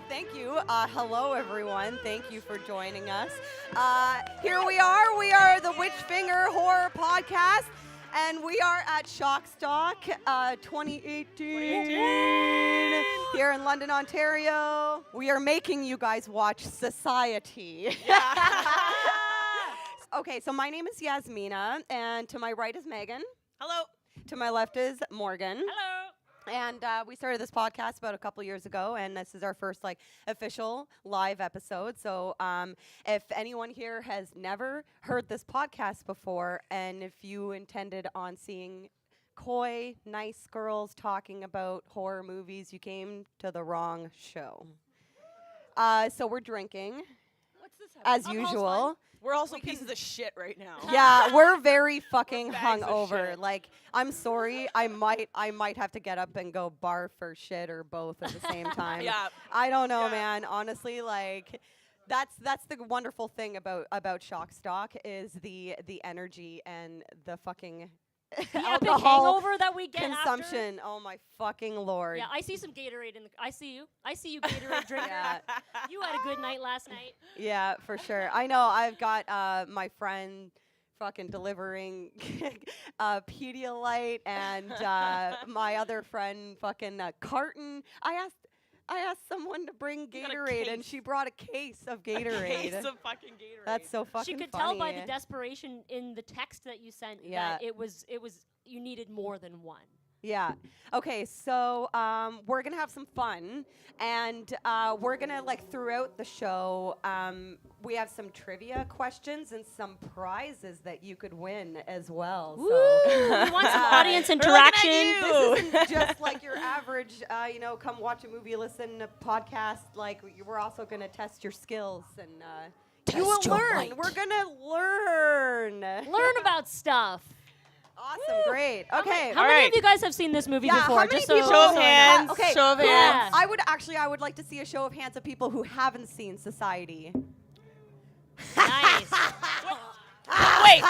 Thank you. Hello, everyone. Thank you for joining us. Here we are. We are the Witchfinger Horror Podcast, and we are at Shockstock 2018 here in London, Ontario. We are making you guys watch Society. Yeah. Okay, so my name is Yasmina, and to my right is Megan. Hello. To my left is Morgan. Hello. And we started this podcast about a couple years ago, and this is our first official live episode. So if anyone here has never heard this podcast before, and if you intended on seeing coy, nice girls talking about horror movies, you came to the wrong show. So we're drinking, What's this? as usual. We're also pieces of shit right now. Yeah, we're very fucking Bags of hungover. shit. Like, I'm sorry, I might have to get up and go barf or shit or both at the same time. Yeah. I don't know, Yeah. man. Honestly, like, that's the wonderful thing about Shockstock is the energy and the fucking The epic alcohol hangover that we get consumption. Oh my fucking lord. After. Yeah, I see some Gatorade in the. I see you, Gatorade drinker. Yeah. You had a good night last night. Yeah, for sure. I know. I've got my friend fucking delivering Pedialyte, and my other friend fucking carton. I asked someone to bring got a Gatorade, and case. she brought a case of Gatorade. Case of fucking Gatorade. That's so fucking She could funny. tell by the desperation in the text that you sent Yeah. that it was you needed more than one. Yeah. Okay, so we're going to have some fun, and we're going to, throughout the show, we have some trivia questions and some prizes that you could win as well. Woo! So We want some audience We're looking at interaction. you. this isn't just like your average, come watch a movie, listen to podcast. Like, we're also going to test your skills, and you will Test your learn. might. We're going to learn. Learn about stuff. Awesome, great. Okay. How All many right. of you guys have seen this movie Yeah, before? how many Just so people- Show of so I know. hands. Okay, Show of cool. hands. Yeah. I would like to see a show of hands of people who haven't seen Society. Nice. Wait.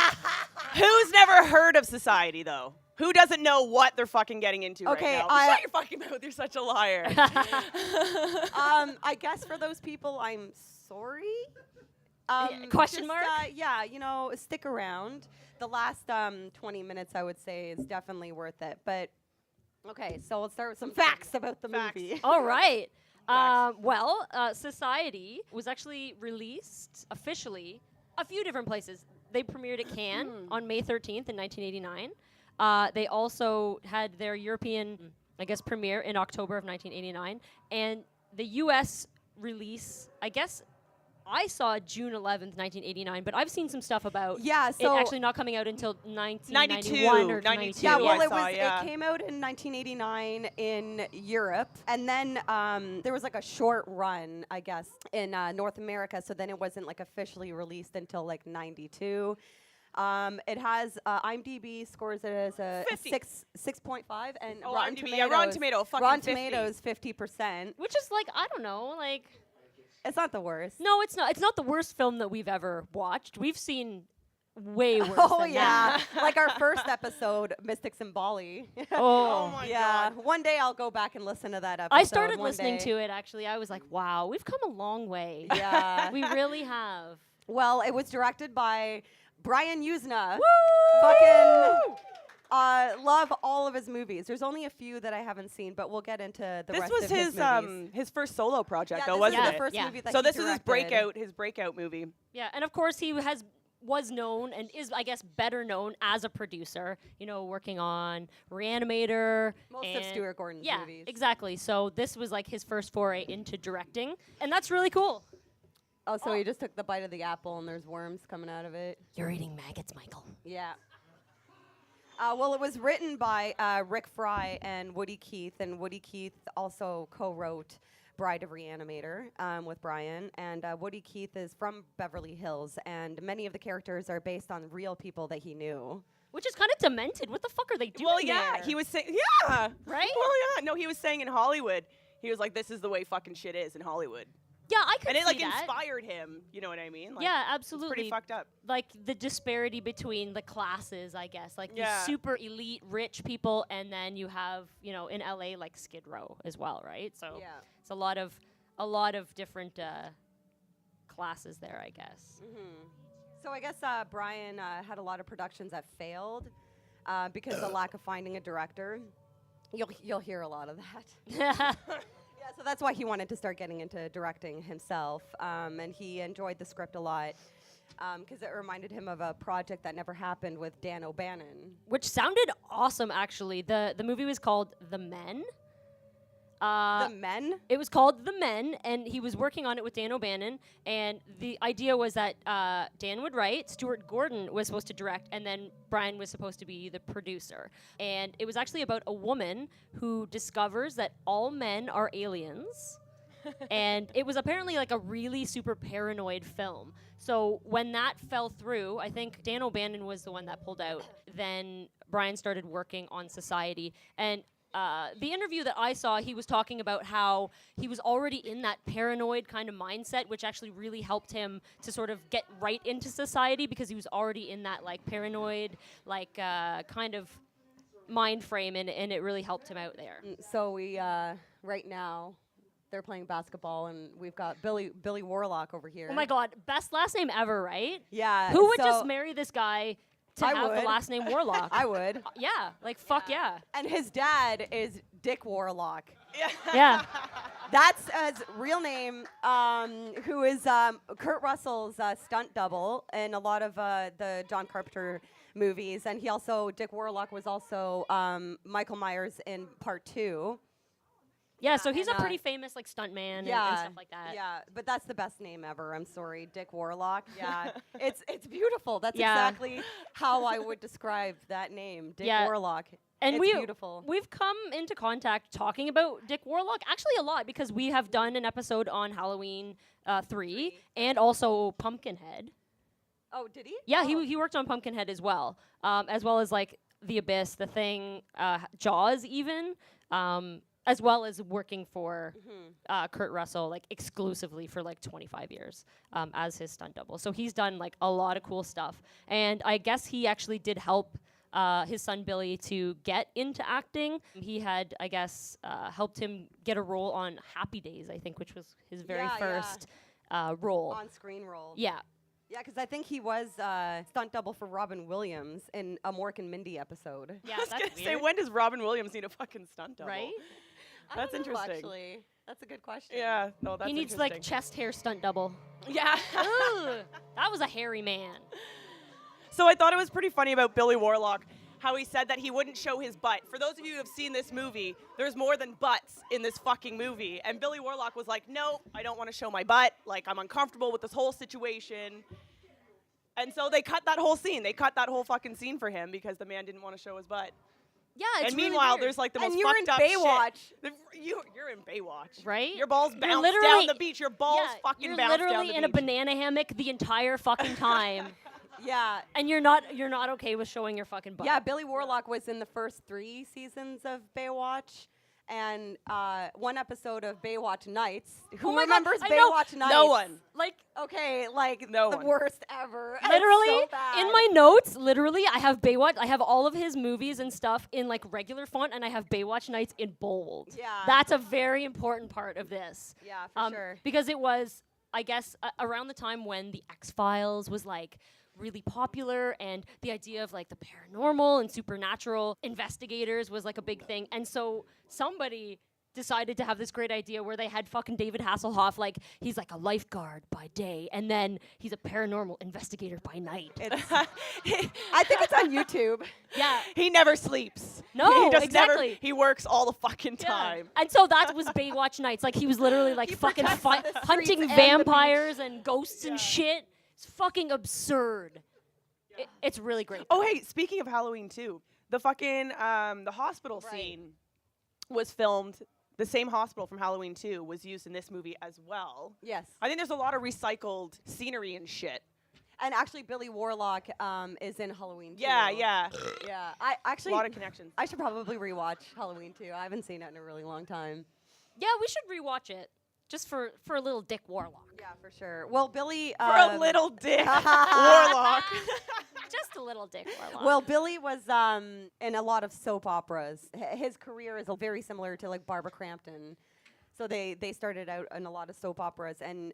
Who's never heard of Society, though? Who doesn't know what they're fucking getting into Okay, right now? I- Shut your fucking mouth. You're such a liar. I guess for those people, I'm sorry. Question mark? Yeah, stick around. The last 20 minutes, I would say, is definitely worth it. But, okay, so let's start with some facts about the Facts. movie. All right. Facts. Society was actually released officially a few different places. They premiered at Cannes on May 13th in 1989. They also had their European, premiere in October of 1989. And the U.S. release, I saw June 11th, 1989, but I've seen some stuff about Yeah, it so actually not coming out until 1991 or 92. 92. yeah, Yeah, well, I saw, yeah. it came out in 1989 in Europe, and then there was a short run, I guess, in North America. So then it wasn't officially released until 92. It has IMDb scores it as a 50. 6.5, and Oh, Rotten IMDb, Tomatoes. yeah, Rotten Tomato, fucking Rotten 50. Tomatoes 50%. Which is I don't know, It's not the worst. No, it's not. It's not the worst film that we've ever watched. We've seen way worse Oh than yeah, that. our first episode, Mystics and Bali. Oh my Yeah, God. one day I'll go back and listen to that episode. I started one listening day. to it, actually. I was like, wow, we've come a long way. Yeah. We really have. Well, it was directed by Brian Yuzna. Woo! Fucking love all of his movies. There's only a few that I haven't seen, but we'll get into the This rest was of his movies. his first solo project, Yeah, though, this wasn't is it? the first Yeah. movie that So he this is directed. his breakout movie. Yeah, and of course he was known and is, better known as a producer, working on Reanimator. Most of and- Stuart Gordon's yeah, movies. exactly. So this was his first foray into directing, and that's really cool. Oh, so he just took the bite of the apple and there's worms coming out of it. You're eating maggots, Michael. Yeah. Well, it was written by Rick Fry and Woody Keith, and Woody Keith also co-wrote Bride of Reanimator with Brian. And Woody Keith is from Beverly Hills, and many of the characters are based on real people that he knew. Which is kind of demented. What the fuck are they doing Well, yeah, there? he was saying, yeah. Right? Well, yeah. No, he was saying in Hollywood, he was like, this is the way fucking shit is in Hollywood. Yeah, I could And it, see that. inspired him. You know what I mean? Yeah, It's absolutely. pretty fucked up. The disparity between the classes, I guess. The Yeah. super elite rich people, and then you have, in LA, Skid Row as well, right? So Yeah. it's a lot of a lot of different classes there, I guess. So I guess Brian had a lot of productions that failed because of the lack of finding a director. You'll hear a lot of that. Yeah, so that's why he wanted to start getting into directing himself, and he enjoyed the script a lot because it reminded him of a project that never happened with Dan O'Bannon. Which sounded awesome, actually. The movie was called The Men. The Men? It was called The Men, and he was working on it with Dan O'Bannon. And the idea was that Dan would write, Stuart Gordon was supposed to direct, and then Brian was supposed to be the producer. And it was actually about a woman who discovers that all men are aliens. And it was apparently like a really super paranoid film. So when that fell through, I think Dan O'Bannon was the one that pulled out. Then Brian started working on Society. And the interview that I saw, he was talking about how he was already in that paranoid kind of mindset, which actually really helped him to sort of get right into Society because he was already in that like paranoid, like kind of mind frame, and it really helped him out there. So we, right now, they're playing basketball, and we've got Billy Warlock over here. Oh my God, best last name ever, right? Yeah. Who would so just marry this guy to have the would. last name Warlock? I would. Yeah, like fuck yeah. And his dad is Dick Warlock. Yeah. That's his real name, who is Kurt Russell's stunt double in a lot of the John Carpenter movies. And Dick Warlock was also Michael Myers in Part 2. Yeah, so he's a and, pretty famous like stuntman and stuff like that. Yeah, but that's the best name ever. I'm sorry, Dick Warlock. Yeah, it's beautiful. That's Yeah. exactly how I would describe that name, Dick Yeah. Warlock. And it's beautiful. We've come into contact talking about Dick Warlock actually a lot because we have done an episode on Halloween 3 and also Pumpkinhead. Oh, did he? Yeah, Oh. he worked on Pumpkinhead as well as like The Abyss, The Thing, Jaws even. As well as working for Kurt Russell like exclusively for like 25 years as his stunt double. So he's done like a lot of cool stuff. And I guess he actually did help his son Billy to get into acting. He had, I guess, helped him get a role on Happy Days, I think, which was his very first role. On-screen role. Yeah. Yeah, because I think he was stunt double for Robin Williams in a Mork and Mindy episode. Yeah, I was that's gonna say, weird. when does Robin Williams need a fucking stunt double? Right? I That's don't know, interesting. Actually, that's a good question. Yeah, no, that's He needs interesting. like chest hair stunt double. Yeah. Ugh, that was a hairy man. So I thought it was pretty funny about Billy Warlock, how he said that he wouldn't show his butt. For those of you who have seen this movie, there's more than butts in this fucking movie. And Billy Warlock was like, no, I don't want to show my butt. Like, I'm uncomfortable with this whole situation. And so they cut that whole scene. They cut that whole fucking scene for him because the man didn't want to show his butt. Yeah, it's And really meanwhile, weird. there's like the And most you're in fucked up Baywatch. shit. You're in Baywatch. Right? Your balls You're bounce literally- down the beach. Your balls fucking you're bounce down literally the in a beach. banana hammock the entire fucking time, Yeah. and you're not okay with showing your fucking butt. Yeah, Billy Warlock was in the first 3 seasons of Baywatch. And one episode of Baywatch Nights. Who Oh my God, remembers I know. Baywatch Nights? No one. Like Okay, like No the one. worst ever. It's literally so bad. in my notes, literally I have Baywatch. I have all of his movies and stuff in like regular font, and I have Baywatch Nights in bold. Yeah. That's a very important part of this. Yeah, for sure. Because it was, I guess, around the time when the X-Files was like really popular, and the idea of like the paranormal and supernatural investigators was like a big thing. And so somebody decided to have this great idea where they had fucking David Hasselhoff, like he's like a lifeguard by day, and then he's a paranormal investigator by night. I think it's on YouTube. Yeah. He never sleeps. No, he just exactly. Never, he works all the fucking Yeah. time. And so that was Baywatch Nights. Like he was literally like He fucking protects the streets hunting and the vampires and ghosts and shit. It's fucking absurd. It's really great. Oh, hey, speaking of Halloween too, the fucking the hospital Right. scene was filmed. The same hospital from Halloween 2 was used in this movie as well. Yes. I think there's a lot of recycled scenery and shit. And actually, Billy Warlock is in Halloween 2. Yeah, yeah. Yeah. I A actually, lot of connections. I should probably rewatch Halloween 2. I haven't seen it in a really long time. Yeah, we should rewatch it just for a little Dick Warlock. Yeah, for sure. Well, Billy. For a little dick. Warlock. Just a little Dick Warlock. Well, Billy was in a lot of soap operas. His career is very similar to like Barbara Crampton. So they started out in a lot of soap operas, and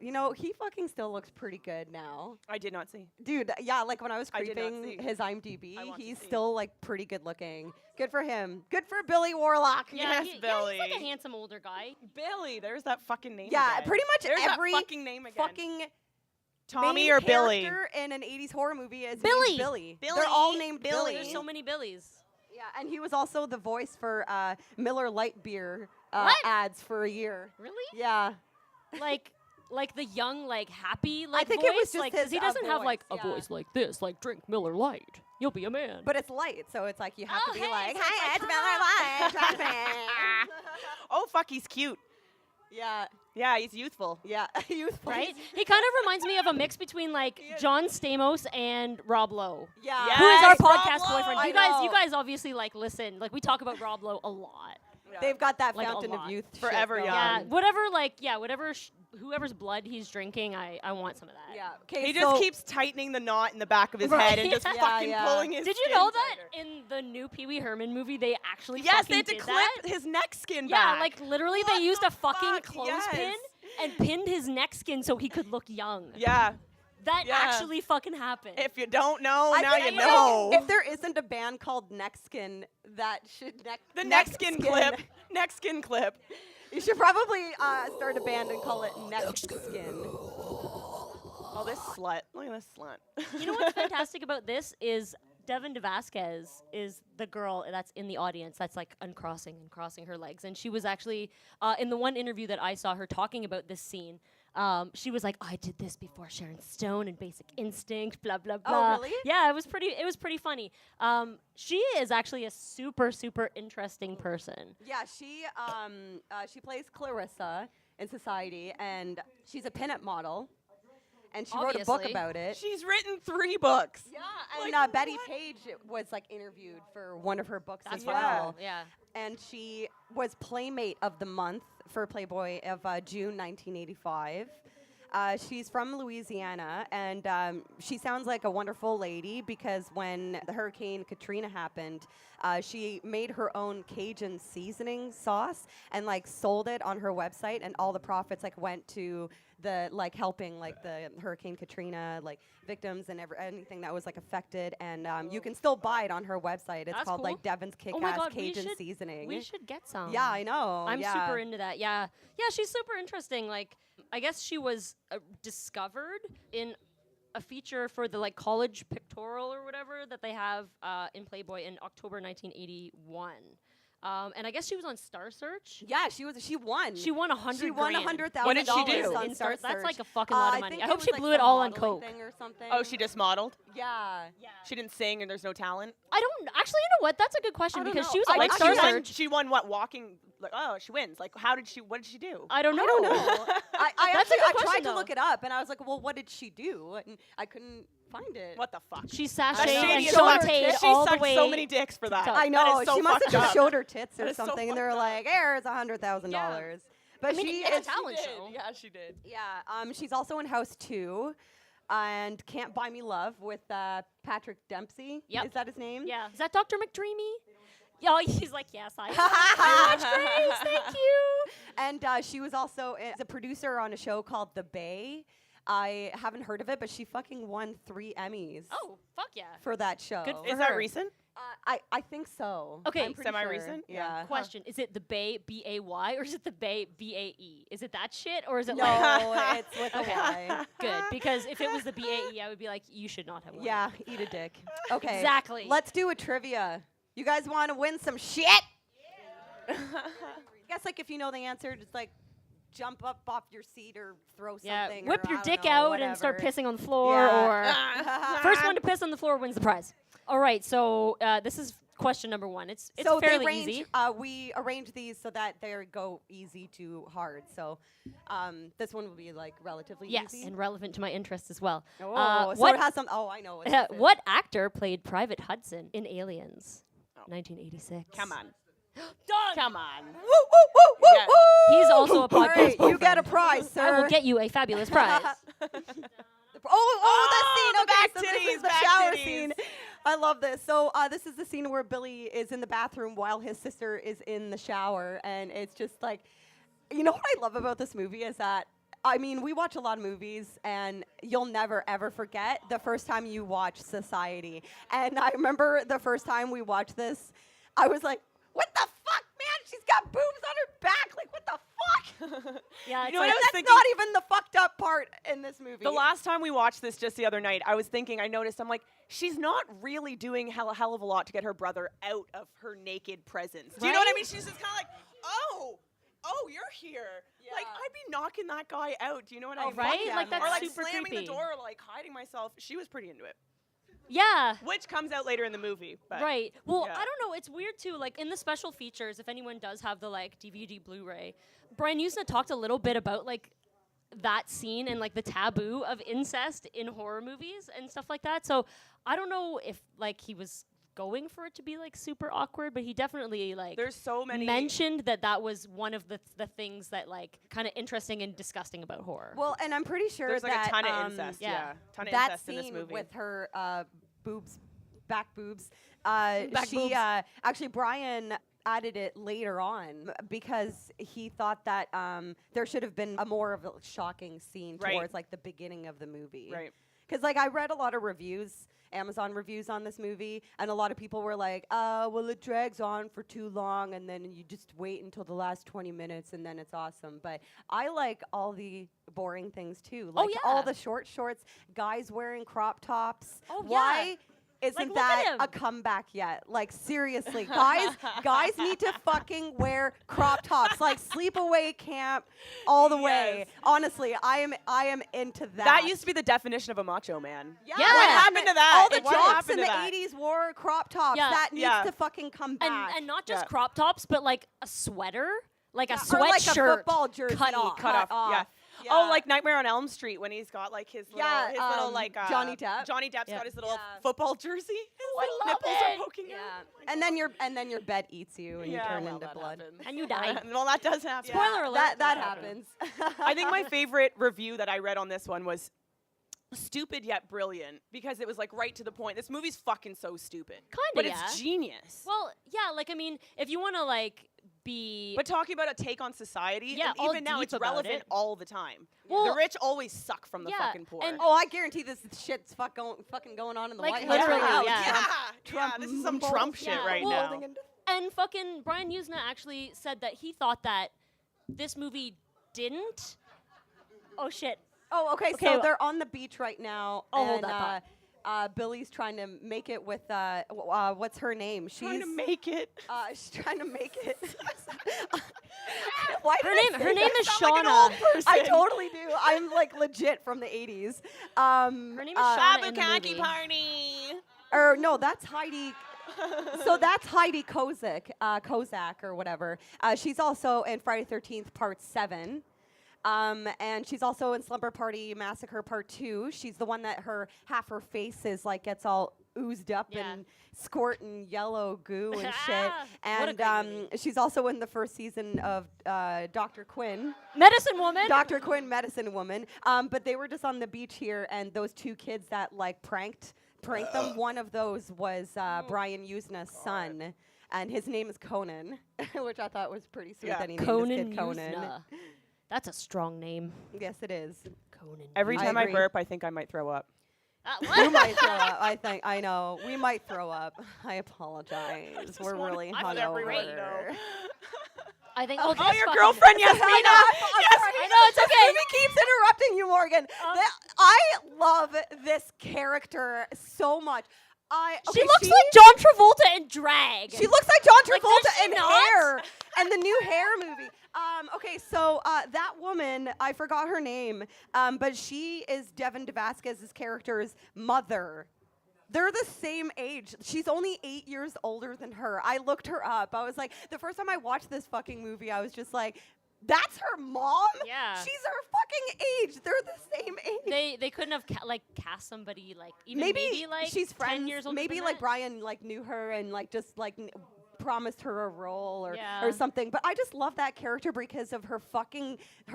he fucking still looks pretty good now. I did not see. Dude, yeah, like when I was I did not creeping see. his IMDb, I want to he's see. still like pretty good looking. Good for him. Good for Billy Warlock. Yes, Billy. he's like a handsome older guy. Billy, there's that fucking name. Yeah, again. pretty much There's every that fucking name again. fucking Tommy main or Billy. character in an 80s horror movie is Billy. named Billy. Billy. They're all named Billy. Billy. There's so many Billies. Yeah, and he was also the voice for Miller Lite beer What? ads for a year. Really? Yeah. Like the young, like happy, like think voice? it was just like, 'cause his, he doesn't have voice, like a yeah. voice like this, like drink Miller Lite. You'll be a man. But it's light, so it's like you have Oh, to be hey, like, so it's hey, like, it's Miller Lite, trust me. Oh, fuck, he's cute. Yeah, Yeah, he's youthful. yeah. Youthful. Right? He kind of reminds me of a mix between like John Stamos and Rob Lowe. Yeah. Yes. Who is our Rob podcast Lowe, boyfriend? I You know. guys obviously like listen. Like we talk about Rob Lowe a lot. They've got that Like, a fountain of lot. youth. Forever shit young. going. Yeah, whatever whoever's blood he's drinking, I want some of that. Yeah. Okay. He so just keeps tightening the knot in the back of his Right. head and just Yeah, fucking yeah. pulling his Did you skin know that tighter. in the new Pee Wee Herman movie they actually Yes, fucking they had to did clip that? his neck skin Yeah, back. like literally What they used a the fucking fuck? clothespin Yes. and pinned his neck skin so he could look young. Yeah. That Yeah. actually fucking happened. If you don't know, I now think you if- know. If there isn't a band called Nextskin, that should The neck skin clip. Neck skin clip. You should probably start a band and call it Nextskin. Oh, this slut. Look at this slut. You know what's fantastic about this is Devin DeVasquez is the girl that's in the audience that's like uncrossing and crossing her legs. And she was actually, in the one interview that I saw her talking about this scene, she was like, I did this before Sharon Stone and Basic Instinct, blah, blah, blah. really? Yeah, it was pretty funny. She is actually a super, super interesting person. Yeah, she plays Clarissa in Society, and she's a pinup model, and she wrote a book Obviously. about it. She's written 3 books. Yeah, Like, and Betty what? Page was like interviewed for one of her books That's as fucking well. cool. Yeah. And she was Playmate of the Month for Playboy of June 1985. She's from Louisiana, and she sounds like a wonderful lady because when the Hurricane Katrina happened, she made her own Cajun seasoning sauce and like sold it on her website, and all the profits like went to the like helping like the Hurricane Katrina like victims and anything that was like affected, and you can still buy it on her website. It's That's called cool. like Devin's Oh my Kick-Ass God, Cajun we Seasoning. should get some. Yeah, I know. I'm yeah. super into that. Yeah. Yeah, she's super interesting. Like, I guess she was discovered in a feature for the like college pictorial or whatever that they have in Playboy in October 1981. And I guess she was on Star Search. Yeah, she won. She won $100,000. She won $100,000. What did she do? on Star That's Search. like a fucking lot of money. think I it hope was, she like, blew it some all on modeling coke. thing or something. Oh, she just modeled? Yeah. She didn't sing and there's no talent? I don't actually. You know what? That's a good question I don't because know. she was I on like Star she won, Search. she won what? Walking? Like, oh, she wins. Like, what did she do? I don't know. I don't know. I That's a actually good I tried question, to though. look it up, and I was like, well, what did she do? And I couldn't find it. What the fuck? She That's sashayed shady and as fuck. sauteed She all the sucked way. so many dicks for that. to- I know. That is so She must have fucked just up. showed her tits That or is so something, and they're fucked up. like, here's $100,000. But I mean, she it's a is. talent She show. did. Yeah, she did. Yeah. She's also in House 2. And Can't Buy Me Love with Patrick Dempsey. Yep. Is that his name? Yeah. Is that Dr. McDreamy? Yeah, he's like, yes, I watch Grace, thank you. And she was also a producer on a show called The Bay. I haven't heard of it, but she fucking won 3 Emmys Oh, fuck yeah. for that show. Good for Is that her. recent? I think so. Okay. I'm pretty Semi-recent? Sure. Yeah. Question, is it the Bay, B-A-Y, or is it the Bay, B-A-E? Is it that shit, or is it No, like... it's with a Okay. Y. Good, because if it was the B-A-E, I would be like, you should not have won. Yeah, eat a dick. Okay. Exactly. Let's do a trivia. You guys want to win some shit? I guess like if you know the answer, just like jump up off your seat or throw Yeah, something. whip or, your I don't dick know, out and start whatever. pissing on the floor, Yeah. or first one to piss on the floor wins the prize. All right, so this is question number 1. It's so fairly they range, easy. We arrange these so that they go easy to hard. So this one will be like relatively Yes, easy. and relevant to my interests as well. Oh, so what it has some. Oh, I know. What this is. what actor played Private Hudson in Aliens? 1986. Come on. Done. Come on. Woo, woo, woo, woo, Yeah. woo. He's also a All podcast right, you get a boyfriend. prize, sir. I will get you a fabulous prize. Oh, the the scene. Okay, back so this titties, is the back shower titties. scene. I love this. So this is the scene where Billy is in the bathroom while his sister is in the shower, and it's just like, You know what I love about this movie is that, I mean, we watch a lot of movies, and you'll never, ever forget the first time you watch Society. And I remember the first time we watched this, I was like, what the fuck, man? She's got boobs on her back. Like, what the fuck? Yeah, You know what I was That's thinking? not even the fucked up part in this movie. The last time we watched this just the other night, I was thinking, I noticed, I'm like, she's not really doing hell of a lot to get her brother out of her naked presence. Do you know what I Right? mean? She's just kind of like, oh, you're here. Yeah. Like, I'd be knocking that guy out. Do you know what I mean? right? yeah, Like, man. that's Or like super slamming creepy. the door, like hiding myself. She was pretty into it. Yeah. Which comes out later in the movie. But Right. Well, yeah. I don't know. It's weird too. Like in the special features, if anyone does have the like DVD Blu-ray, Brian Yuzna talked a little bit about like that scene and like the taboo of incest in horror movies and stuff like that. So I don't know if like he was going for it to be like super awkward, but he definitely like There's so many. mentioned that was one of the things that like kind of interesting and disgusting about horror. Well, and I'm pretty sure There's like that a ton of incest. yeah. Yeah. Ton of that incest in this scene movie. with her boobs, back boobs, Back she boobs. Actually Brian added it later on because he thought that there should have been a more of a shocking scene Right. towards like the beginning of the movie. Right. Because like I read a lot of reviews, Amazon reviews on this movie, and a lot of people were like, well, it drags on for too long, and then you just wait until the last 20 minutes, and then it's awesome. But I like all the boring things too, like all yeah. the short shorts, guys wearing crop tops. Oh, yeah. Why isn't Like, look that at him. a comeback yet? Like seriously, guys need to fucking wear crop tops, like sleepaway camp, all the way. Yes. Honestly, I am into that. That used to be the definition of a macho man. Yeah. Yeah. What happened to that? All the What jocks happened in to the that? 80s wore crop tops. Yeah. That needs Yeah. to fucking come back. and not just Yeah. crop tops, but like a sweater, like a or like a sweatshirt football jersey cut off. Cut off. Yeah. Yeah. Oh, like Nightmare on Elm Street when he's got like his little, Yeah, like Johnny Depp. Johnny Depp's Yeah. got his little Yeah. football jersey. His I little love nipples it. are poking Yeah. out. And then your bed eats you and you turn well, into that blood. happens. And you die. Well, that does happen. Spoiler alert. That That happens. I think my favorite review that I read on this one was stupid yet brilliant because it was like right to the point. This movie's fucking so stupid. But yeah. it's genius. Well, yeah, like I mean, if you want to like be But talking about a take on society, Yeah, and all even now deep it's about relevant it. all the time. Well, the rich always suck from the yeah, fucking poor. and- Oh, I guarantee this shit's fucking going on in the Like, White literally, House. yeah. yeah, Trump this is some mumbles. Trump shit Yeah, right well, now. and fucking Brian Yuzna actually said that he thought that this movie didn't. Oh shit. Oh, okay. Okay, So well- they're on the beach right now. I'll hold and, that Billy's trying to make it with what's her name? Trying to make it. She's trying to make it. Why did Her I name- say her name that? is I sound like an Shauna. old person. I totally do. I'm like legit from the 80s. Her name is Shauna in the Abukaki movie. party. Or no, that's Heidi. So that's Heidi Kozak or whatever. She's also in Friday 13th Part 7. And she's also in Slumber Party Massacre Part 2. She's the one that half her face is like gets all oozed up Yeah. and squirting yellow goo and shit. What a And great movie. she's also in the first season of Dr. Quinn. Medicine Woman. Dr. Quinn, Medicine Woman. But they were just on the beach here, and those two kids that like pranked them. One of those was Brian Yuzna's son, and his name is Conan, which I thought was pretty sweet Yeah. that he named Conan his kid Conan. Yuzna. That's a strong name. Yes, it is. Conan. Every I time I agree. burp, I think I might throw up. We might throw up. I think. I know. We might throw up. I apologize. We're really I feel every way, hungover. though. I think. Oh, this your fucking- girlfriend, Yasmina. I know it's okay. Amy keeps interrupting you, Morgan. I love this character so much. She okay, looks like John Travolta in drag. She looks like John Like, Travolta does she in not? Hair and the new Hair movie. Okay, so that woman, I forgot her name, but she is Devin DeVasquez's character's mother. They're the same age. She's only 8 years older than her. I looked her up. I was like, the first time I watched this fucking movie, I was just like, that's her mom? Yeah. She's her fucking age. They're the same age. They couldn't have cast somebody like maybe like she's 10 friends. years older Maybe than like that. Brian like knew her and like just like promised her a role or Yeah. or something. But I just love that character because of her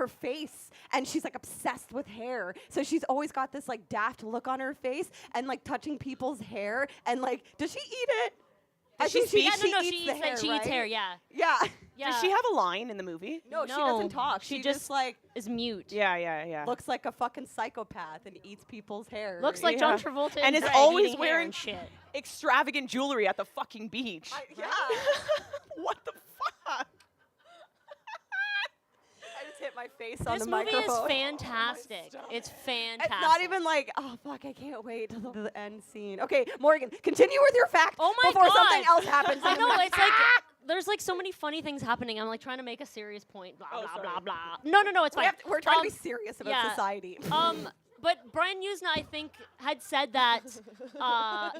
face, and she's like obsessed with hair. So she's always got this like daft look on her face and like touching people's hair and like, does she eat it? Does she think speak? Yeah, she no, eats she the eats, hair, she eats right? hair. Yeah. Yeah. Yeah. Does she have a line in the movie? No, she doesn't talk. She She just just like is mute. Yeah. looks like a fucking psychopath and eats people's hair. Looks like Yeah. John Travolta And is Greg always eating hair wearing and shit. extravagant jewelry at the fucking beach. Yeah. What the fuck? I just hit my face on This the movie microphone. is fantastic. It's fantastic. It's not even like, oh fuck, I can't wait till the end scene. Okay, Morgan, continue with your fact Oh my before God. something else happens. I know, it's like there's like so many funny things happening. I'm like trying to make a serious point. Blah Oh, blah sorry. blah blah. No, it's fine. we're trying to be serious about yeah. society. But Brian Yuzna, I think, had said that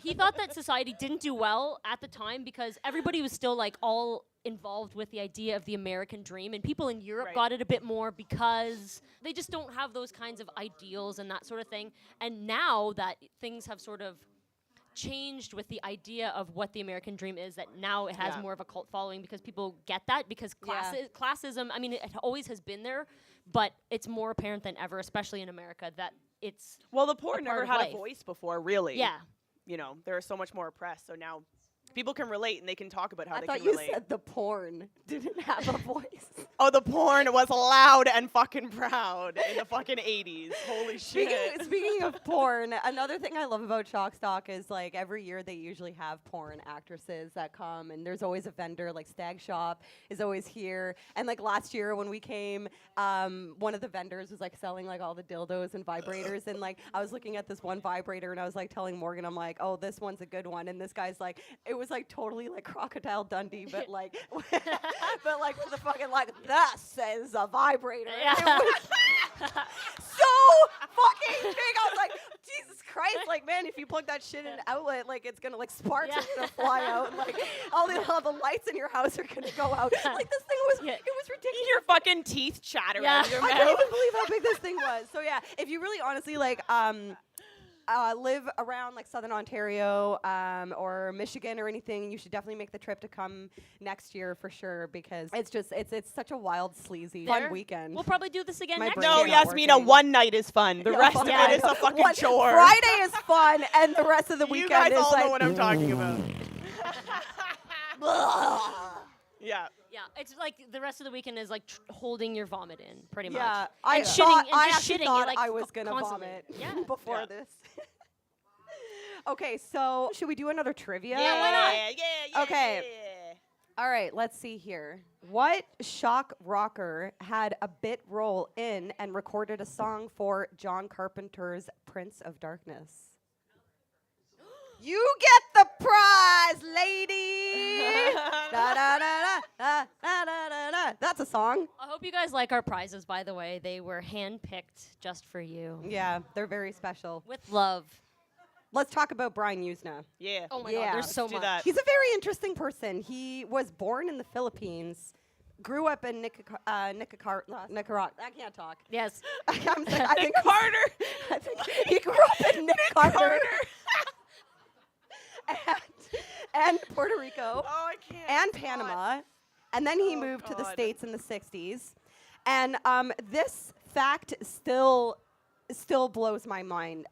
he thought that society didn't do well at the time because everybody was still like all involved with the idea of the American dream, and people in Europe Right. got it a bit more because they just don't have those kinds of ideals and that sort of thing. And now that things have sort of changed with the idea of what the American dream is, that now it has Yeah. more of a cult following because people get that because Yeah. classism, I mean, it always has been there, but it's more apparent than ever, especially in America, that it's Well, the poor a never part of had life. a voice before, really. yeah. You know, they're so much more oppressed. So now people can relate and they can talk about how I they thought can you relate. said the porn didn't have a voice. Oh, the porn was loud and fucking proud in the fucking 80s. Holy shit. Speaking of porn, another thing I love about Shock Stock is like every year they usually have porn actresses that come, and there's always a vendor. Like Stag Shop is always here, and like last year when we came, one of the vendors was like selling like all the dildos and vibrators, and like I was looking at this one vibrator and I was like telling Morgan, I'm like, oh, this one's a good one, and this guy's like, it was like totally like Crocodile Dundee, but like, but like with the fucking like, this is a vibrator. And it was so fucking big. I was like, Jesus Christ, like, man, if you plug that shit in an outlet, like, it's gonna, like, sparks Yeah. are gonna fly out, and, like, all the lights in your house are gonna go out. Like, this thing was, Yeah. it was ridiculous. Your fucking teeth chatter Yeah. out of your I can't mouth. even believe how big this thing was. So, yeah, if you really honestly, like, live around, like, Southern Ontario or Michigan or anything, you should definitely make the trip to come next year for sure, because it's just, it's such a wild, sleazy, There. fun weekend. We'll probably do this again My next brain No, year. not Yasmina, working. one night is fun. The rest of Yeah. it is a fucking chore. Friday is fun, and the rest of the You weekend guys is all like, know what I'm talking about. Yeah. Yeah, it's like the rest of the weekend is like holding your vomit in, pretty much. yeah, I And shitting- thought, and I just actually shitting, thought you're, like, I was gonna constantly. vomit Yeah. before Yeah. this. Okay, so should we do another trivia? Yeah, why not? Yeah. Okay. All right, let's see here. What shock rocker had a bit role in and recorded a song for John Carpenter's Prince of Darkness? You get the prize, lady. Da, da, da, da, da, da, da, da. That's a song. I hope you guys like our prizes, by the way. They were handpicked just for you. Yeah, they're very special. With love. Let's talk about Brian Yuzna. Yeah. Oh my Yeah. god, there's so Let's do much. that. He's a very interesting person. He was born in the Philippines, grew up in Nicaragua. I can't talk. Yes. I think Carter. I think he grew up in Nick Carter and Puerto Rico Oh, I can't. and God. Panama, and then he Oh, moved to the God. States in the 60s. And this fact still blows my mind.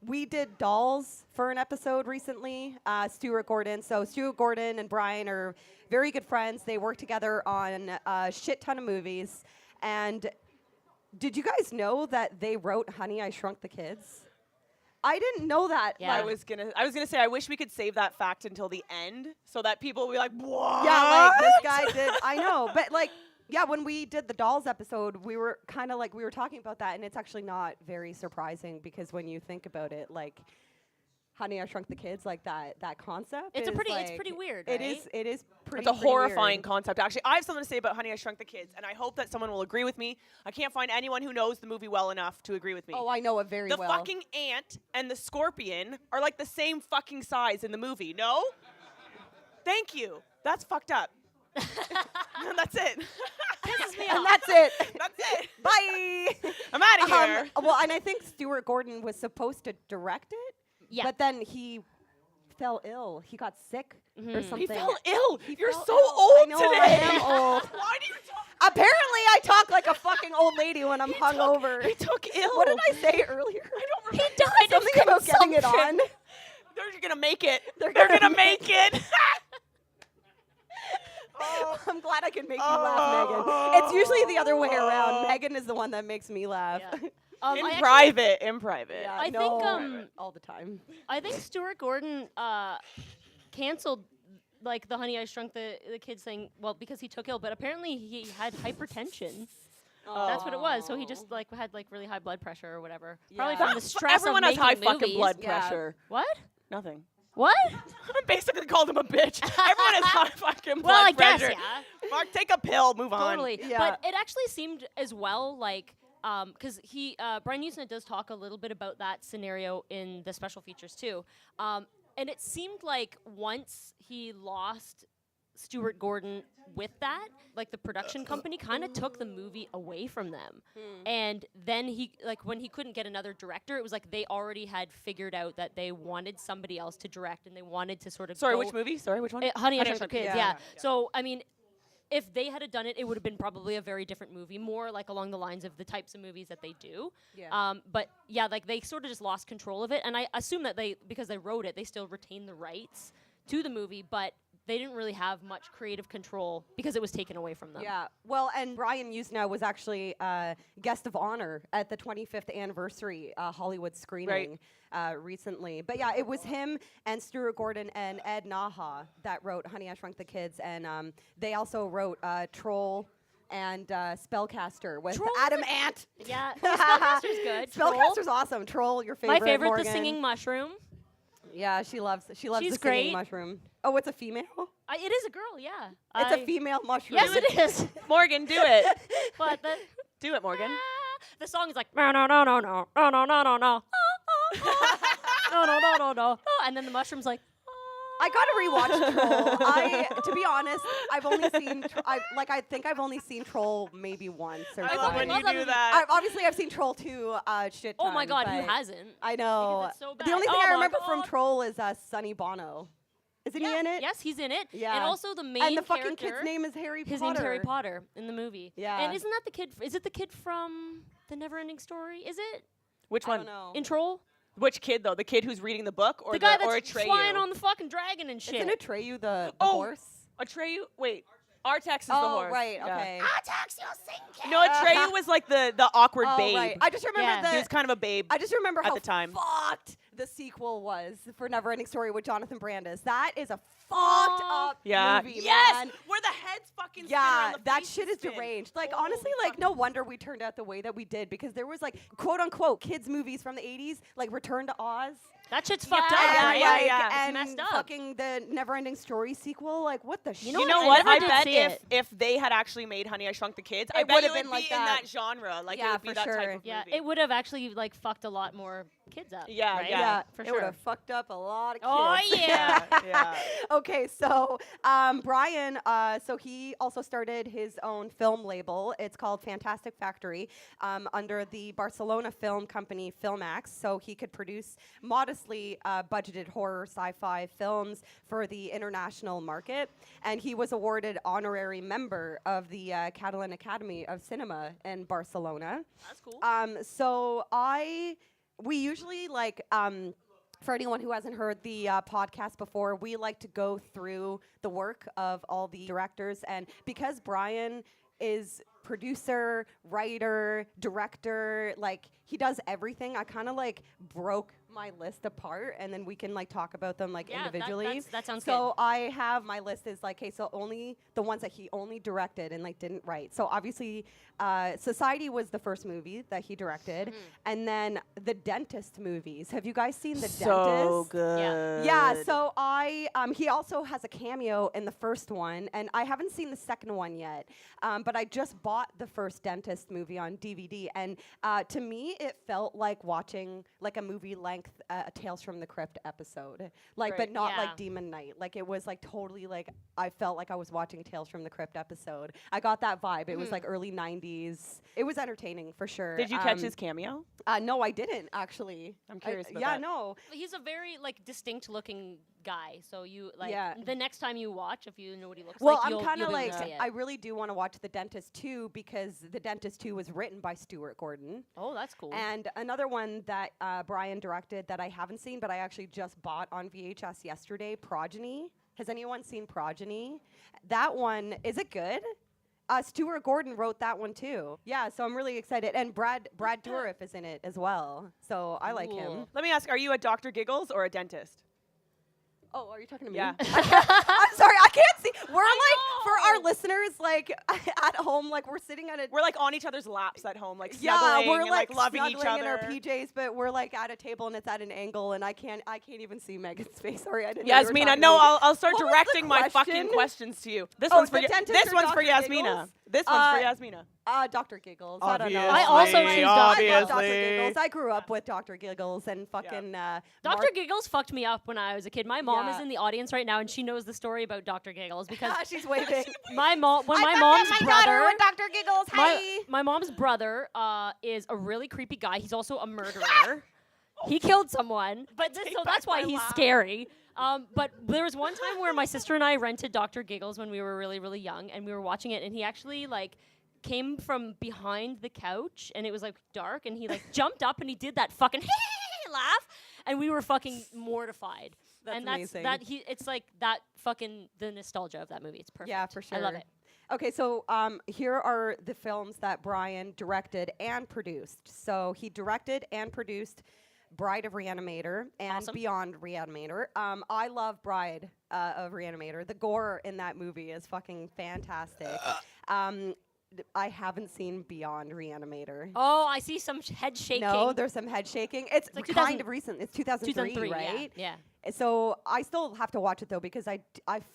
We did Dolls for an episode recently, Stuart Gordon. So Stuart Gordon and Brian are very good friends. They work together on a shit ton of movies. And did you guys know that they wrote Honey, I Shrunk the Kids? I didn't know that. Yeah. I was gonna say I wish we could save that fact until the end so that people will be like, what? Yeah, like this guy did. I know, but like, yeah, when we did the Dolls episode, we were kind of like we were talking about that, and it's actually not very surprising because when you think about it, like, Honey, I Shrunk the Kids, like that concept. It's is it's like, pretty weird, It right? is. It is pretty. It's a pretty horrifying weird. concept. Actually, I have something to say about Honey, I Shrunk the Kids, and I hope that someone will agree with me. I can't find anyone who knows the movie well enough to agree with me. Oh, I know it very the well. fucking ant and the scorpion are like the same fucking size in the movie. No? Thank you. That's fucked up. That's it. Pisses me and off. that's it. That's it. Bye. I'm out of here. Well, and I think Stuart Gordon was supposed to direct it. Yeah. But then he fell ill. He got sick or something. He fell ill. You're fell so ill. old I know, today. I am old. Why do you talk? Apparently, I talk like a fucking old lady when I'm hungover. He took ill. What did I say earlier? I don't remember. He died Something of about getting it on. consumption. They're gonna make it. They're They're gonna gonna make it. I'm glad I can make you laugh, Megan. It's usually the other way around. Megan is the one that makes me laugh. Yeah. In I private, in private. Yeah, I no, think, all the time. I think Stuart Gordon canceled like the Honey I Shrunk the Kids thing. Well, because he took ill, but apparently he had hypertension. That's what it was. So he just like had like really high blood pressure or whatever. Probably Yeah. from the stress Everyone of has high making fucking movies. blood Yeah. pressure. What? Nothing. What? I basically called him a bitch. Everyone has high fucking blood Well, I guess, pressure. yeah. Mark, take a pill. Move on. Totally. Yeah. But it actually seemed as well like because Brian Yuzna does talk a little bit about that scenario in the special features too. And it seemed like once he lost Stuart Gordon with that, like the production company kind of took the movie away from them. And then he, like when he couldn't get another director, it was like they already had figured out that they wanted somebody else to direct and they wanted to sort of Sorry, go which movie? Sorry, which one? Honey, I Honey, I Shrunk the Shrunk the Kids, Kids. yeah. Yeah. So, I mean, if they had done it, it would have been probably a very different movie, more like along the lines of the types of movies that they do. Yeah. But yeah, like they sort of just lost control of it, and I assume that because they wrote it, they still retained the rights to the movie, but they didn't really have much creative control because it was taken away from them. Yeah, well, and Brian Yuzna was actually guest of honor at the 25th anniversary Hollywood screening recently. But yeah, it was him and Stuart Gordon and Ed Naha that wrote Honey, I Shrunk the Kids, and they also wrote Troll and Spellcaster with Troll's Adam like- Ant. Yeah, Spellcaster's good. Spellcaster's awesome. Troll, your favorite. My favorite, Morgan. the singing mushroom. Yeah, she loves She's the singing great. mushroom. Oh, it's a female. It is a girl, yeah. It's a female mushroom. Yes, it is. Morgan, do it. But Do it, Morgan. the song is like no, no, no, no, no, no, no, no, no, no, no, no, no, no, no, and then the mushroom's like. I gotta rewatch Troll. To be honest, I've only seen. I think I've only seen Troll maybe once or I twice. love when love you that do movie. that. Obviously, I've seen Troll 2 shit Oh my ton, God, who but hasn't? I know. Because it's so The bad. only thing Oh I my remember from God. Troll is Sonny Bono. Isn't he in it? Yes, he's in it. Yeah. And also the main And the fucking character, kid's name is Harry his Potter. name's Harry Potter in the movie. Yeah. And isn't that the kid? Is it the kid from The Neverending Story? Is it Which I one? don't know. in Troll? Which kid though? The kid who's reading the book, or The guy or that's Atreyu? flying on the fucking dragon and shit. Isn't Atreyu the Oh, horse? Atreyu? Wait, Artax is the Oh, horse. right. Yeah. Okay. No, Atreyu was like the awkward Oh, babe. right. I just remember Yeah. He was kind of a babe. I just remember at how the time. fucked the sequel was for Neverending Story with Jonathan Brandis. That is a fucked up Yeah. movie, Yes. man. Where the heads fucking spin Yeah, around the that faces shit is spin. deranged. Like, Holy honestly, like, fuck. no wonder we turned out the way that we did because there was, like, quote unquote kids' movies from the 80s, like Return to Oz. That shit's fucked up. Yeah, right? yeah, like, yeah. It's And messed up. fucking the Neverending Story sequel. Like, what the shit? know You know I what? never I did bet see it. if they had actually made Honey, I Shrunk the Kids, I It bet would've it would been like be in that. that genre. Like Yeah, it would be for that sure. type of Yeah, movie. it would have actually like fucked a lot more kids up. Yeah, right? yeah. Yeah, for it sure. would have fucked up a lot of kids. Oh yeah. yeah. Okay, so Brian, so he also started his own film label. It's called Fantastic Factory under the Barcelona film company Filmax. So he could produce modestly budgeted horror sci-fi films for the international market. And he was awarded honorary member of the Catalan Academy of Cinema in Barcelona. That's cool. So we usually like, for anyone who hasn't heard the podcast before, we like to go through the work of all the directors. And because Brian is producer, writer, director, like he does everything, I kind of like broke my list apart and then we can like talk about them like Yeah, individually. that sounds So I have my list is like, okay, so only the ones that he only directed and like didn't write. So obviously Society was the first movie that he directed. And then the Dentist movies. Have you guys seen the So Dentist? good. Yeah, so he also has a cameo in the first one, and I haven't seen the second one yet, but I just bought the first Dentist movie on DVD, and to me, it felt like watching like a movie-length Tales from the Crypt episode, like, Right. but not Yeah. like Demon Knight. Like it was like totally like I felt like I was watching a Tales from the Crypt episode. I got that vibe. It was like early '90s. It was entertaining for sure. Did you catch his cameo? No, I didn't actually. I'm curious about yeah, that. no. He's a very like distinct looking guy. So you like Yeah. the next time you watch, if you know what he looks Well, like, I'm you'll kind of be able like, to say it. I really do want to watch The Dentist 2 because The Dentist 2 was written by Stuart Gordon. Oh, that's cool. And another one that Brian directed that I haven't seen, but I actually just bought on VHS yesterday, Progeny. Has anyone seen Progeny? That one, is it good? Stuart Gordon wrote that one too. Yeah, so I'm really excited. And Brad Dourif is in it as well. So I like him. Cool. Let me ask, are you a Dr. Giggles or a dentist? Oh, are you talking to me? Yeah. I'm sorry, I can't see. We're like, for our listeners, like at home, like we're sitting at a. We're like on each other's laps at home, like Yeah, snuggling we're and like loving snuggling each other. in our PJs, but we're like at a table and it's at an angle, and I can't even see Megan's face. Sorry, I didn't. know you were Yasmina, talking no, to me. I'll start What was directing the my fucking question? questions to you. This Oh, one's for the dentist this or one's for Dr. Yasmina. Giggles? This one's for Yasmina. Dr. Giggles. I don't know. I also choose Dr. I love Dr. Obviously. Giggles. I grew up with Dr. Giggles and fucking. Dr. Giggles fucked me up when I was a kid. My mom is Yeah. in the audience right now, and she knows the story about Dr. Giggles because She's waving. my mom, when my I mom's fucked up my daughter brother, with Dr. Giggles. Hi. my mom's brother is a really creepy guy. He's also a murderer. He killed someone, but Take so back that's why my he's laugh. scary. But there was one time where my sister and I rented Dr. Giggles when we were really, really young, and we were watching it, and he actually like came from behind the couch, and it was like dark, and he like jumped up and he did that fucking laugh, and we were fucking mortified. That's and amazing. it's like that fucking the nostalgia of that movie. It's perfect. Yeah, for sure. I love it. Okay, so here are the films that Brian directed and produced. So he directed and produced Bride of Reanimator and Awesome. Beyond Reanimator. I love Bride of Reanimator. The gore in that movie is fucking fantastic. I haven't seen Beyond Reanimator. Oh, I see some head shaking. No, there's some head shaking. It's like kind 2000 of recent. It's 2003, right? Yeah. So I still have to watch it though because I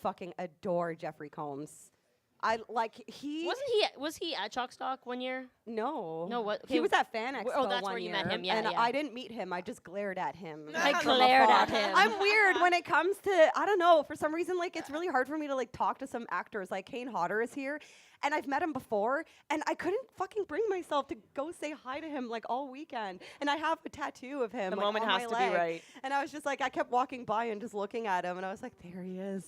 fucking adore Jeffrey Combs. I like he Was he at Chalkstock one year? no what- he okay, was at Fan Expo oh, that's one where you year, met him, yeah, and yeah. I didn't meet him. I just glared at him. I from glared afar. at him. I'm weird when it comes to I don't know for some reason like it's really hard for me to like talk to some actors. Like Kane Hodder is here, and I've met him before, and I couldn't fucking bring myself to go say hi to him like all weekend. And I have a tattoo of him. The like, moment on has my to leg. be right. And I was just like I kept walking by and just looking at him, and I was like, there he is.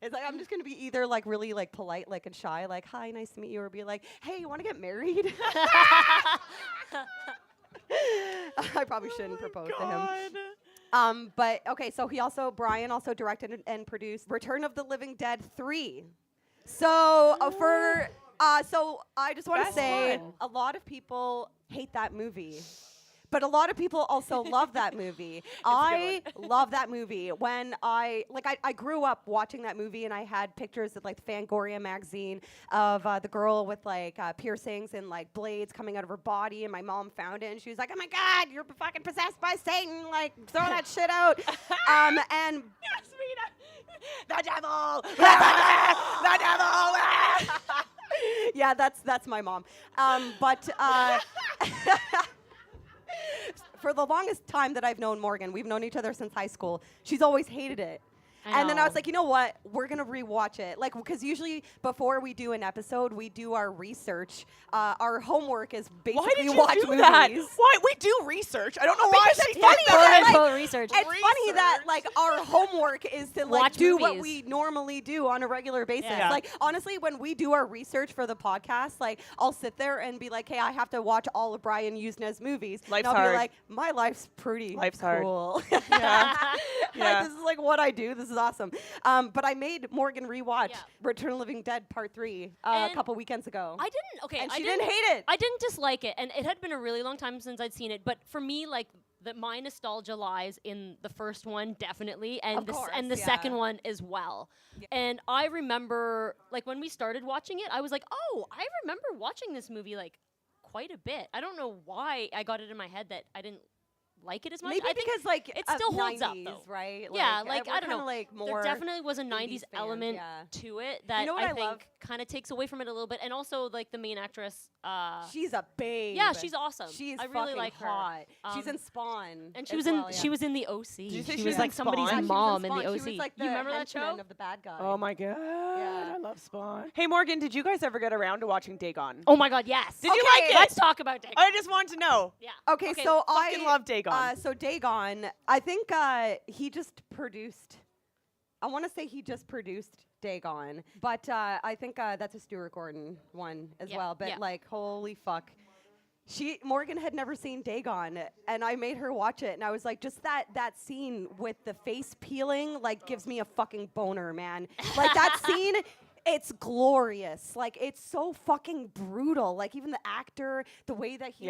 It's like I'm just gonna be either like really like polite, like and shy, like hi, nice to meet you, or be like, hey, you want to get married? I probably shouldn't propose to him. But okay, so Brian also directed and produced Return of the Living Dead 3. So so I just want to That's say fun. a lot of people hate that movie. But a lot of people also love that movie. I love that movie. When I grew up watching that movie, and I had pictures of like the Fangoria magazine of the girl with like piercings and like blades coming out of her body, and my mom found it, and she was like, "Oh my God, you're fucking possessed by Satan! Like throw that shit out!" And Yasmina, the devil, the devil. yeah, that's my mom. But. For the longest time that I've known Morgan, we've known each other since high school, she's always hated it. And then I was like, you know what? We're going to rewatch it. Like, because usually before we do an episode, we do our research. Our homework is Why basically did you watch do movies. that? Why we do research? I don't know why. Because it's she funny did that, that. like, research. It's funny that like our homework is to like Watch do what movies. we normally do on a regular basis. Yeah. Like honestly, when we do our research for the podcast, like I'll sit there and be like, hey, I have to watch all of Brian Yuzna's movies. Life's and I'll hard. be like, my life's pretty Life's hard. cool. Yeah. Like, Yeah. this is like what I do. This is awesome. But I made Morgan rewatch Yeah. Return of the Living Dead Part 3 a And couple weekends ago. I didn't. Okay, and I she didn't hate it. I didn't dislike it, and it had been a really long time since I'd seen it. But for me, like my nostalgia lies in the first one, definitely, and Of course, the yeah. second one as well. And I remember, like when we started watching it, I was like, oh, I remember watching this movie like quite a bit. I don't know why I got it in my head that I didn't like it as much. Maybe I think because like it still holds up, 90s, though. right? Yeah, we're like I don't kinda, know. Like more there definitely was a 90s 80s fans, element yeah. to it that know what I I love? think kind of takes away from it a little bit, and also like the main actress. She's a babe. Yeah, she's awesome. She's I really fucking like her. hot. She's in Um, Spawn. And she as was in well, yeah. she was in the OC. you say She she was was like in somebody's Spawn? Yeah, she was mom in Spawn. the OC. She was like the you remember that henchman show? of the bad guy. Oh my God. Yeah. I love Spawn. Hey Morgan, did you guys ever get around to watching Dagon? Oh my God, yes. Did you like it? Let's talk about Dagon. I just wanted to know. Yeah. Okay, so fucking I love Dagon. So Dagon, I think he just produced. I want to say he just produced Dagon, but I think that's a Stuart Gordon one as Yeah, well. But yeah. like, holy fuck, Morgan had never seen Dagon, and I made her watch it, and I was like, just that scene with the face peeling, like, gives me a fucking boner, man. Like, that scene, it's glorious. Like, it's so fucking brutal. Like, even the actor, the way that he,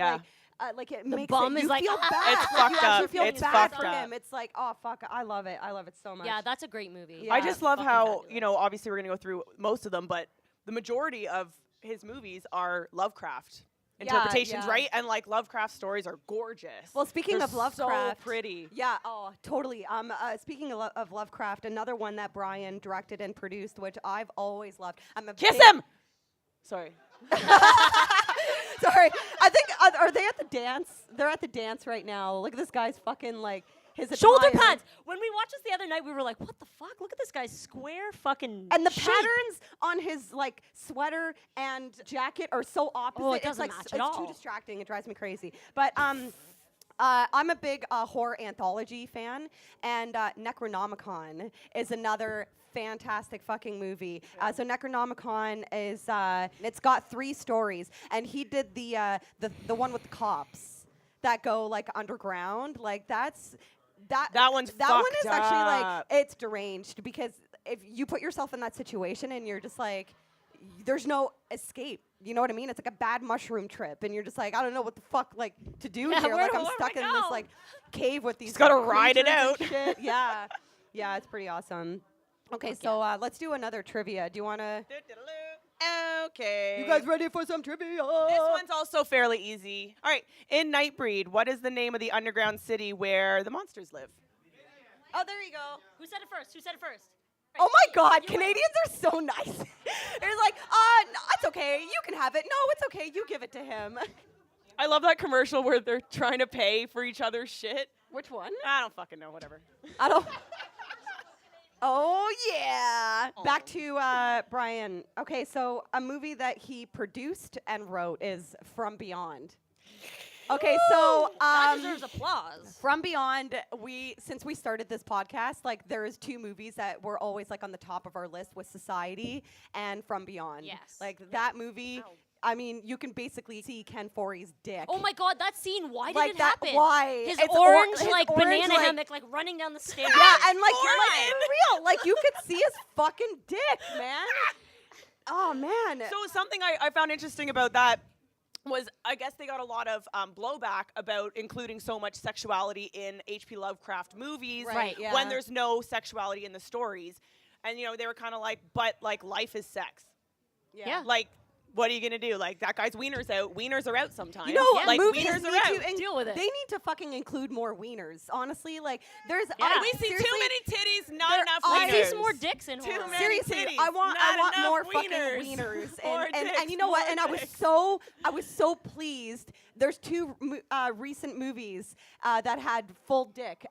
like it makes bum it, is you like, feel ah! bad. It's Like, fucked you actually up. feel It's bad fucked for up. him. It's like, oh, fuck, I love it. I love it so much. Yeah, that's a great movie. Yeah. I just love Fucking how, fabulous. you know, obviously we're going to go through most of them, but the majority of his movies are Lovecraft interpretations, yeah. right? And like Lovecraft stories are gorgeous. Well, speaking They're of Lovecraft, so pretty. Yeah, oh, totally. Speaking of Lovecraft, another one that Brian directed and produced, which I've always loved. I'm a Kiss big- him! Sorry. Sorry, I think are they at the dance? They're at the dance right now. Look at this guy's fucking like his Shoulder attire. pads. When we watched this the other night, we were like, "What the fuck? Look at this guy's square fucking." And the shape." patterns on his like sweater and jacket are so opposite. Oh, it it's doesn't like match it's at too all. distracting. It drives me crazy. But I'm a big horror anthology fan, and Necronomicon is another fantastic fucking movie. So Necronomicon is it's got 3 stories, and he did the one with the cops that go like underground. Like that one is fucked actually like up. it's deranged, because if you put yourself in that situation and you're just like, there's no escape. You know what I mean? It's like a bad mushroom trip, and you're just like, I don't know what the fuck like to do Yeah, here. where Like do- I'm where do stuck I in this go? like cave with these. Just gotta like, ride it creatures and out. shit. Yeah, yeah, it's pretty awesome. Okay, so let's do another trivia. Do you wanna? Okay. You guys ready for some trivia? This one's also fairly easy. All right. In Nightbreed, what is the name of the underground city where the monsters live? Oh, there you go. Who said it first? Who said it first? Oh my God, You win. Canadians are so nice. It's like, no, it's okay. You can have it. No, it's okay. You give it to him. I love that commercial where they're trying to pay for each other's shit. Which one? I don't fucking know. Whatever. I don't. Oh yeah. Back to Brian. Okay, so a movie that he produced and wrote is From Beyond. Okay, so That deserves applause. From Beyond, since we started this podcast, like there's 2 movies that were always like on the top of our list with Society and From Beyond. Yes. Like that movie. Ow. I mean, you can basically see Ken Forey's dick. Oh my God, that scene! Why did Like it that- happen? why? His It's orange, his like orange, banana like- hammock, like running down the stairs. Yeah, and like you're like in real, like you could see his fucking dick, man. Oh man. So something I found interesting about that was, I guess they got a lot of blowback about including so much sexuality in H.P. Lovecraft movies Right, yeah. when there's no sexuality in the stories. And, you know, they were kind of like, but, like, life is sex. Yeah. Like, what are you going to do? Like, that guy's wiener's out. Wieners are out sometimes. You know, Yeah. like, movies wieners need are out. to Deal with it. They need to fucking include more wieners. Honestly, like there's. Yeah. I, We see seriously, too many titties, not there- enough I wieners. I see some more dicks in Too horror. many Seriously, titties, I want not enough more wieners. fucking wieners, More and dicks, you know what? more And I was dicks. so pleased. There's 2 recent movies that had full dick.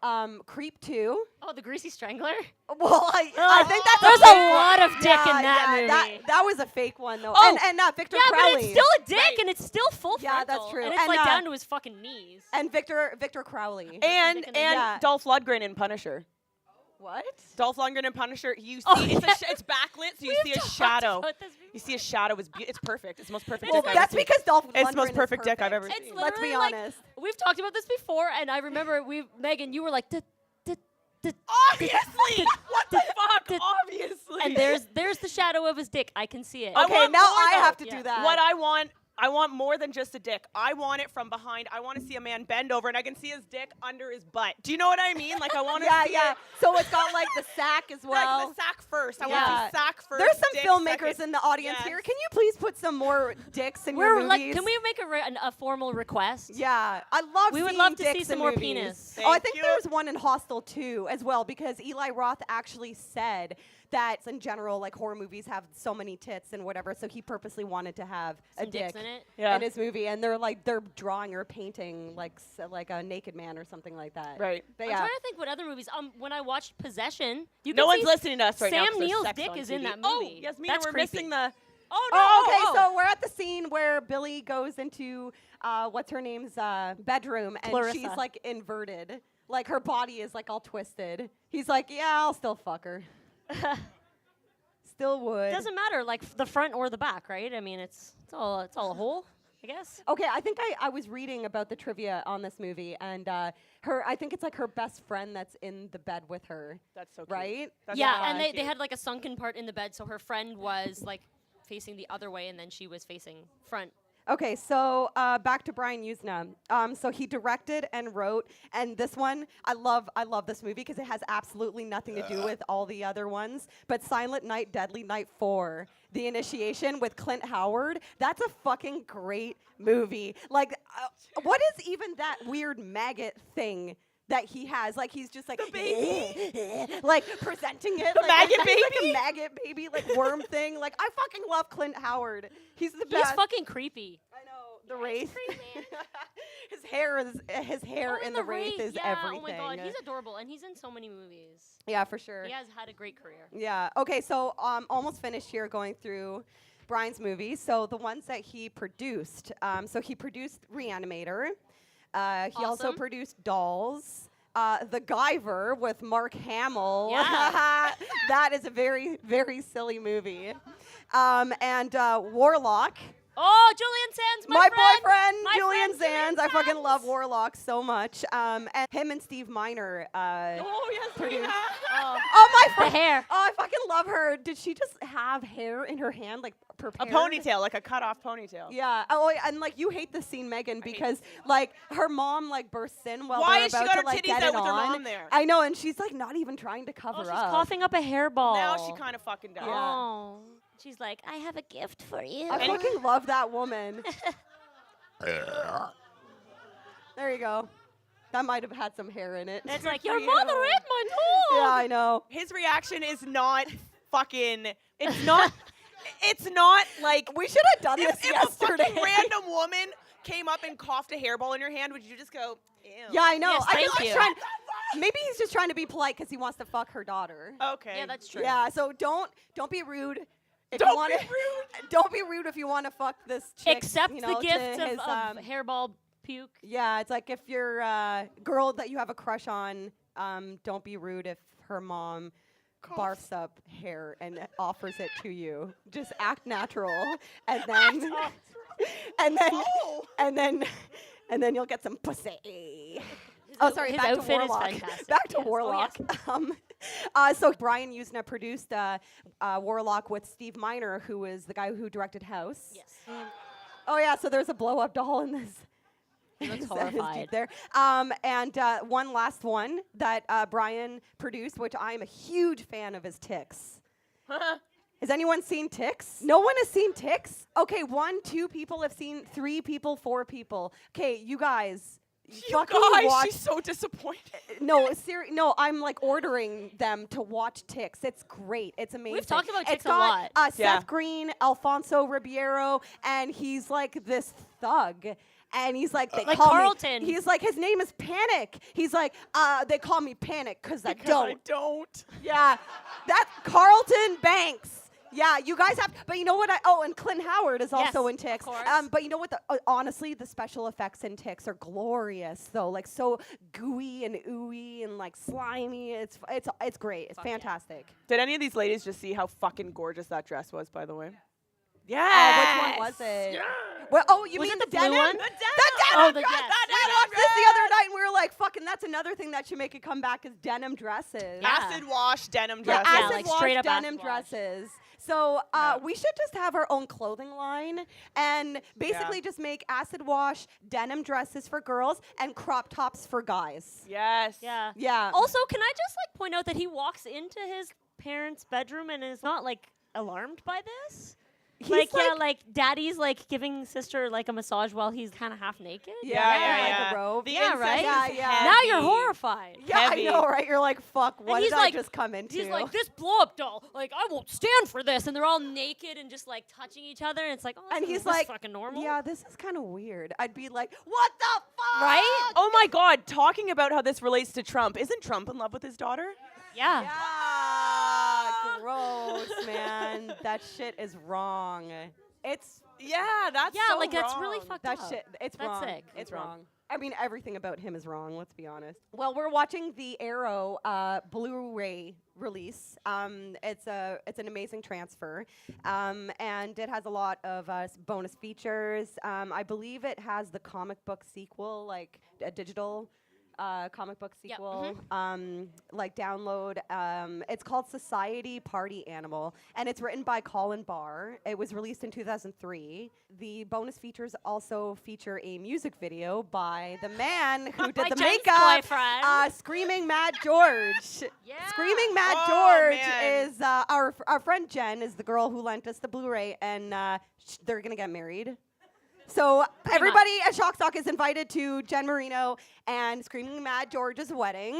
Creep 2. Oh, the Greasy Strangler. Well, I think that's There's a fake a lot one. of dick in that yeah, movie. That was a fake one though. Oh, and Victor Yeah, Crowley. but it's still a dick, Right. and it's still full Yeah, frontal. that's true. And it's And, like uh, down to his fucking knees. and Victor Crowley. And Dick in Yeah. Dolph Lundgren in Punisher. What? Dolph Lundgren in Punisher. You see, Oh, it's, yeah. it's backlit, so you We've see a talked shadow. about this You see a shadow. It's perfect. It's the most perfect Well, dick I've that's ever seen. because Dolph It's the Lundgren most is perfect dick I've ever It's seen. Let's be literally like- honest. We've talked about this before, and I remember Megan, you were like, Obviously! What the fuck? Obviously! and there's the shadow of his dick. I can see it. I Okay, want now more, I though. have to Yeah. do that. What I want more than just a dick. I want it from behind. I want to see a man bend over, and I can see his dick under his butt. Do you know what I mean? Like, I want to Yeah, see yeah. it. So it's got like the sack as well. Like the sack first. I Yeah. want the sack first. There's some dick filmmakers second. in the audience Yes. here. Can you please put some more dicks in your We're like, movies? can we make a formal request? Yeah, I love. We would seeing love to see dicks some in more movies. penis. Oh, I Thank think you. there's one in Hostel 2 as well, because Eli Roth actually said that in general, like horror movies have so many tits and whatever, so he purposely wanted to have a Some dick dicks in it. Yeah. in his movie, and they're drawing or painting like a naked man or something like that. Right. But I'm yeah. trying to think what other movies. When I watched Possession, you No can one's see listening to us right now. Sam 'cause there's Neill's sex dick on is in TV. that Oh, movie. Yasmina, That's we're creepy. missing the. Oh, okay. So we're at the scene where Billy goes into what's her name's bedroom, and Clarissa. she's like inverted, like her body is like all twisted. He's like, yeah, I'll still fuck her. Still would. Doesn't matter, like the front or the back, right? I mean, it's all a hole. I guess. Okay, I think I was reading about the trivia on this movie, and I think it's like her best friend that's in the bed with her. That's so cute. Right? That's Yeah, so and cute. they had like a sunken part in the bed, so her friend was like facing the other way, and then she was facing front. Okay, so back to Brian Yuzna. So he directed and wrote, and this one I love this movie because it has absolutely nothing to do with all the other ones. But Silent Night, Deadly Night 4, The Initiation with Clint Howard. That's a fucking great movie. Like, what is even that weird maggot thing that he has? Like, he's just like The baby. like presenting it. The like, maggot like a baby? maggot baby, like worm thing. Like, I fucking love Clint Howard. He's the He's best. fucking creepy. I know the Wraith. his hair in the Wraith is yeah. everything. Oh my god, he's adorable, and he's in so many movies. Yeah, for sure. He has had a great career. Yeah. Okay, so almost finished here going through Brian's movies. So the ones that he produced. So he produced Reanimator. He also Awesome. produced Dolls. The Guyver with Mark Hamill. Yeah. That is a very, very silly movie. And Warlock. Oh, Julian Sands, my friend. boyfriend, My Julian friend, Sands. I fucking love Warlock so much. And him and Steve Miner. Oh, yes, produced- Oh, Oh, my the friend. hair. Oh, I fucking love her. Did she just have hair in her hand, like A prepared? ponytail, like a cut-off ponytail. Yeah. Oh, and like you hate the scene, Megan, because like her mom like bursts in while Why they're has she about got to her like titties get out it with her on. mom there? I know, and she's like not even trying to cover Oh, she's up. coughing up a hairball. Now she kind of fucking does. Yeah. Oh. She's like, I have a gift for you. I fucking love that woman. There you go. That might have had some hair in it. It's Good like, for your you. mother ate my dog. Yeah, I know. His reaction is not fucking. It's not. It's not like. We should have done this If a yesterday. fucking random woman came up and coughed a hairball in your hand, would you just go, ew? Yeah, I know. Yes, I thank think he's you. trying. Maybe he's just trying to be polite because he wants to fuck her daughter. Okay. Yeah, that's true. Yeah, so don't be rude. If Don't you wanna, be rude. Don't be rude if you want to fuck this chick. Accept you know, the gift to his, of hairball puke. yeah, it's like if you're a girl that you have a crush on, don't be rude if her mom barfs up hair and offers it to you. Just act natural, and then, and then, Oh. and then you'll get some pussy. Oh, sorry. His Back to outfit is Warlock. fantastic, Back to yes. Oh, Warlock. yes. So Brian Yuzna produced Warlock with Steve Miner, who was the guy who directed House. Yes. Oh yeah. So there's a blow-up doll in this. He looks His horrified. Jeep there. And one last one that Brian produced, which I'm a huge fan of, is Ticks. Has anyone seen Ticks? No one has seen Ticks? Okay, 1, 2 people have seen, 3 people, 4 people. Okay, you guys. You fucking guys, watch. she's so disappointed. No, no, I'm like ordering them to watch Ticks. It's great. It's amazing. We've talked about It's Ticks a got, lot. Yeah. Seth Green, Alfonso Ribeiro, and he's like this thug. And he's like, they Like call Carlton. me. He's like, his name is Panic. He's like, they call me Panic because I Because don't. I don't. Yeah, that Carlton Banks. Yeah, you guys have, but you know what? And Clint Howard is also Yes, in Ticks. of course. But you know what? Honestly, the special effects in Ticks are glorious, though. Like so gooey and ooey and like slimy. It's great. It's fantastic. Did any of these ladies just see how fucking gorgeous that dress was, by the way? Yeah. Which one was it? Yeah. Well, oh, you Was mean it the the blue denim? one? The denim. The denim Oh, the- dress. yes, We yes. watched this the other night, and we were like, "Fucking, that's another thing that should make it come back is denim dresses." Yeah. Acid wash denim Yeah, dresses. Yeah, acid like wash straight up denim acid wash. dresses. So Yeah. we should just have our own clothing line and basically just make acid wash denim dresses for girls and crop tops for guys. Yes. Yeah. Yeah. Also, can I just like point out that he walks into his parents' bedroom and is not like alarmed by this? He's Like daddy's like giving sister like a massage while he's kind of half naked. Yeah, like a robe. The Yeah, incest right? is Yeah, yeah. Now you're heavy. horrified. Yeah, heavy. I know, right? You're like, fuck, what he's did I like- just come into? He's like, this blow-up doll, like, I won't stand for this. And they're all naked and just, like, touching each other. And it's like, oh, and this he's is like, fucking normal. yeah, this is kind of weird. I'd be like, what the fuck? Right? Oh my God, talking about how this relates to Trump. Isn't Trump in love with his daughter? Yeah. Yeah, gross, man. That shit is wrong. It's Yeah, that's Yeah, so like that's wrong. really fucked That up. shit, it's That's wrong. sick. It's That's wrong. wrong. I mean, everything about him is wrong. Let's be honest. Well, we're watching the Arrow Blu-ray release. It's an amazing transfer, and it has a lot of bonus features. I believe it has the comic book sequel, like a digital comic book Yep, sequel, like download. It's called Society Party Animal, and it's written by Colin Barr. It was released in 2003. The bonus features also feature a music video by the man who By did the Jen's makeup, boyfriend. Screaming Mad George. Yeah. Screaming Mad Oh, George man. is our friend Jen is the girl who lent us the Blu-ray, and they're gonna get married. So everybody at Shockstock is invited to Jen Marino and Screaming Mad George's wedding.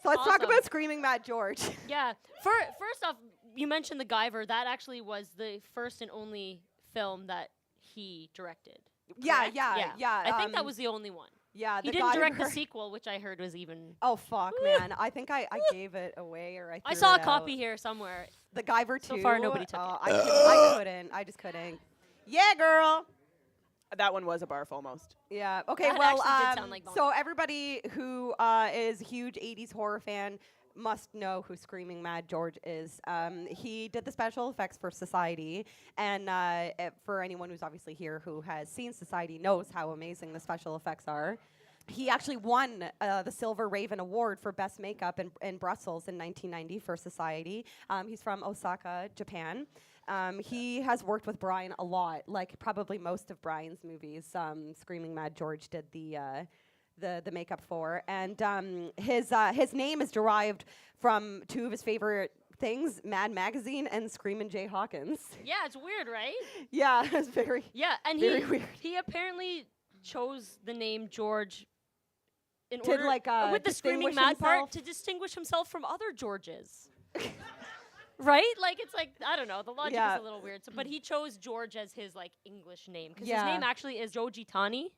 So let's talk Awesome. about Screaming Mad George. Yeah. First off, you mentioned the Guyver. That actually was the first and only film that he directed. Yeah. I think that was the only one. Yeah. He the didn't direct the Guyver- sequel, which I heard was even. Oh fuck, man! I think I gave it away, or I threw saw a it copy out. here somewhere. The Guyver 2. So far, nobody took it. I couldn't. I just couldn't. Yeah, girl. That one was a barf almost. Yeah. Okay. That well, actually did sound like so everybody who is a huge '80s horror fan must know who Screaming Mad George is. He did the special effects for Society, and for anyone who's obviously here who has seen Society knows how amazing the special effects are. He actually won the Silver Raven Award for Best Makeup in Brussels in 1990 for Society. He's from Osaka, Japan. He has worked with Brian a lot, like probably most of Brian's movies. Screaming Mad George did the makeup for, and his name is derived from two of his favorite things: Mad Magazine and Screamin' Jay Hawkins. Yeah, it's weird, right? Yeah, it's very. Yeah, and Very weird. he apparently chose the name George in To, order like, with the Screaming distinguish Mad part himself. to distinguish himself from other Georges. Right? Like it's like I don't know. The logic Yeah. is a little weird. So, but he chose George as his like English name because Yeah. his name actually is Joe Gitani. Is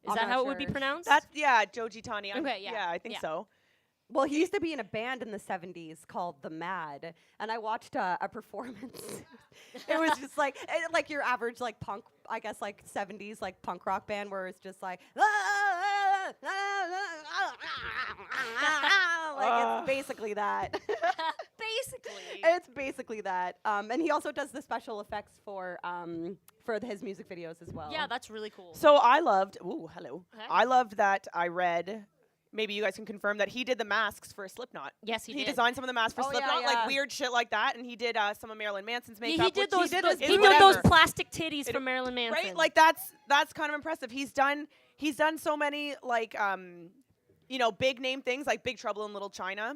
I'm that not how it would be sure. pronounced? That's Joe Gitani. Okay, yeah, I think yeah. so. Well, he used to be in a band in the 70s called The Mad, and I watched a performance. It was just like your average like punk, I guess like 70s like punk rock band where it's just like like it's basically that. basically. It's basically that. And he also does the special effects for his music videos as well. Yeah, that's really cool. So I loved. Ooh, hello. Okay. I loved that. I read. Maybe you guys can confirm that he did the masks for Slipknot. Yes, he He did. designed some of the masks for Oh, yeah, Slipknot, yeah. like weird shit like that, and he did some of Marilyn Manson's Yeah, makeup. he did which those. did those as he good. did those whatever. plastic titties It- from Marilyn Manson. Right, like that's kind of impressive. He's done so many like big name things like Big Trouble in Little China.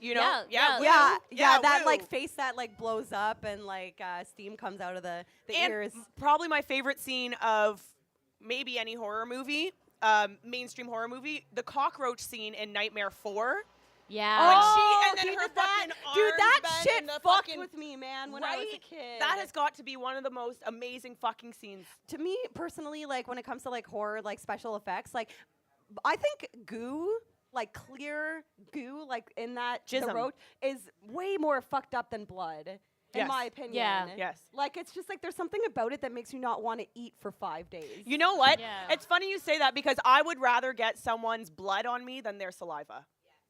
You know, Yeah, that woo. like face that like blows up and like steam comes out of the and ears. probably my favorite scene of maybe any horror movie, mainstream horror movie, the cockroach scene in Nightmare 4. yeah. When she- and then he her did that. fucking Dude, arms that bend shit and the fucked fucking- with me, man, when I was a Right? kid. That has got to be one of the most amazing fucking scenes. To me personally, like when it comes to like horror, like special effects, like I think goo, like clear goo, like in that the Jism. roach is way more fucked up than blood, in Yes. my opinion. Yeah. Yes. Like it's just like there's something about it that makes you not want to eat for 5 days. You know what? Yeah. It's funny you say that because I would rather get someone's blood on me than their saliva.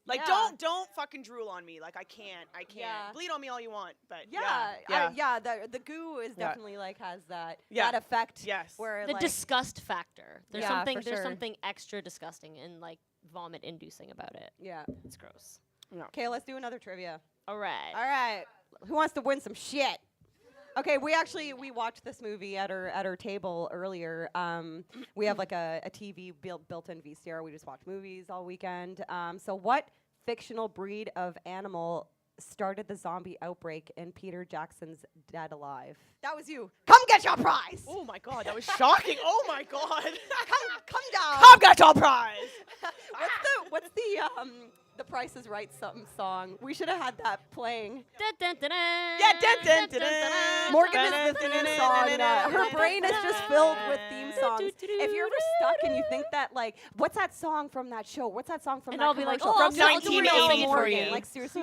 Like Yeah. don't fucking drool on me. Like I can't. Yeah. Bleed on me all you want, but yeah, the goo is Yeah. definitely like has that Yeah. that effect. Yes. Where The like, disgust factor. There's Yeah, something. for There's sure. something extra disgusting and like vomit inducing about it. yeah. It's gross. Okay, let's do another trivia. All right. All right. Who wants to win some shit? Okay, we watched this movie at our table earlier. We have like a TV built-in VCR. We just watch movies all weekend. So what fictional breed of animal started the zombie outbreak in Peter Jackson's Dead Alive? That was you. Come get your prize. Oh my god, that was shocking. Oh my god. Come down. Come get your prize. What's the Price is Right song? We should have had that playing. Dun, dun, dun, dun. Yeah, dun, dun, dun, Dun, dun, dun. Morgan is the Dun, theme dun, song. dun, dun, Her dun, brain is dun, just dun, filled dun, with dun, theme dun, songs. If you're ever stuck and you think that, like, what's that song from that show? What's that song from And that I'll be like, commercial? oh, From I'll do it all 1980 for for you. you. Like, seriously,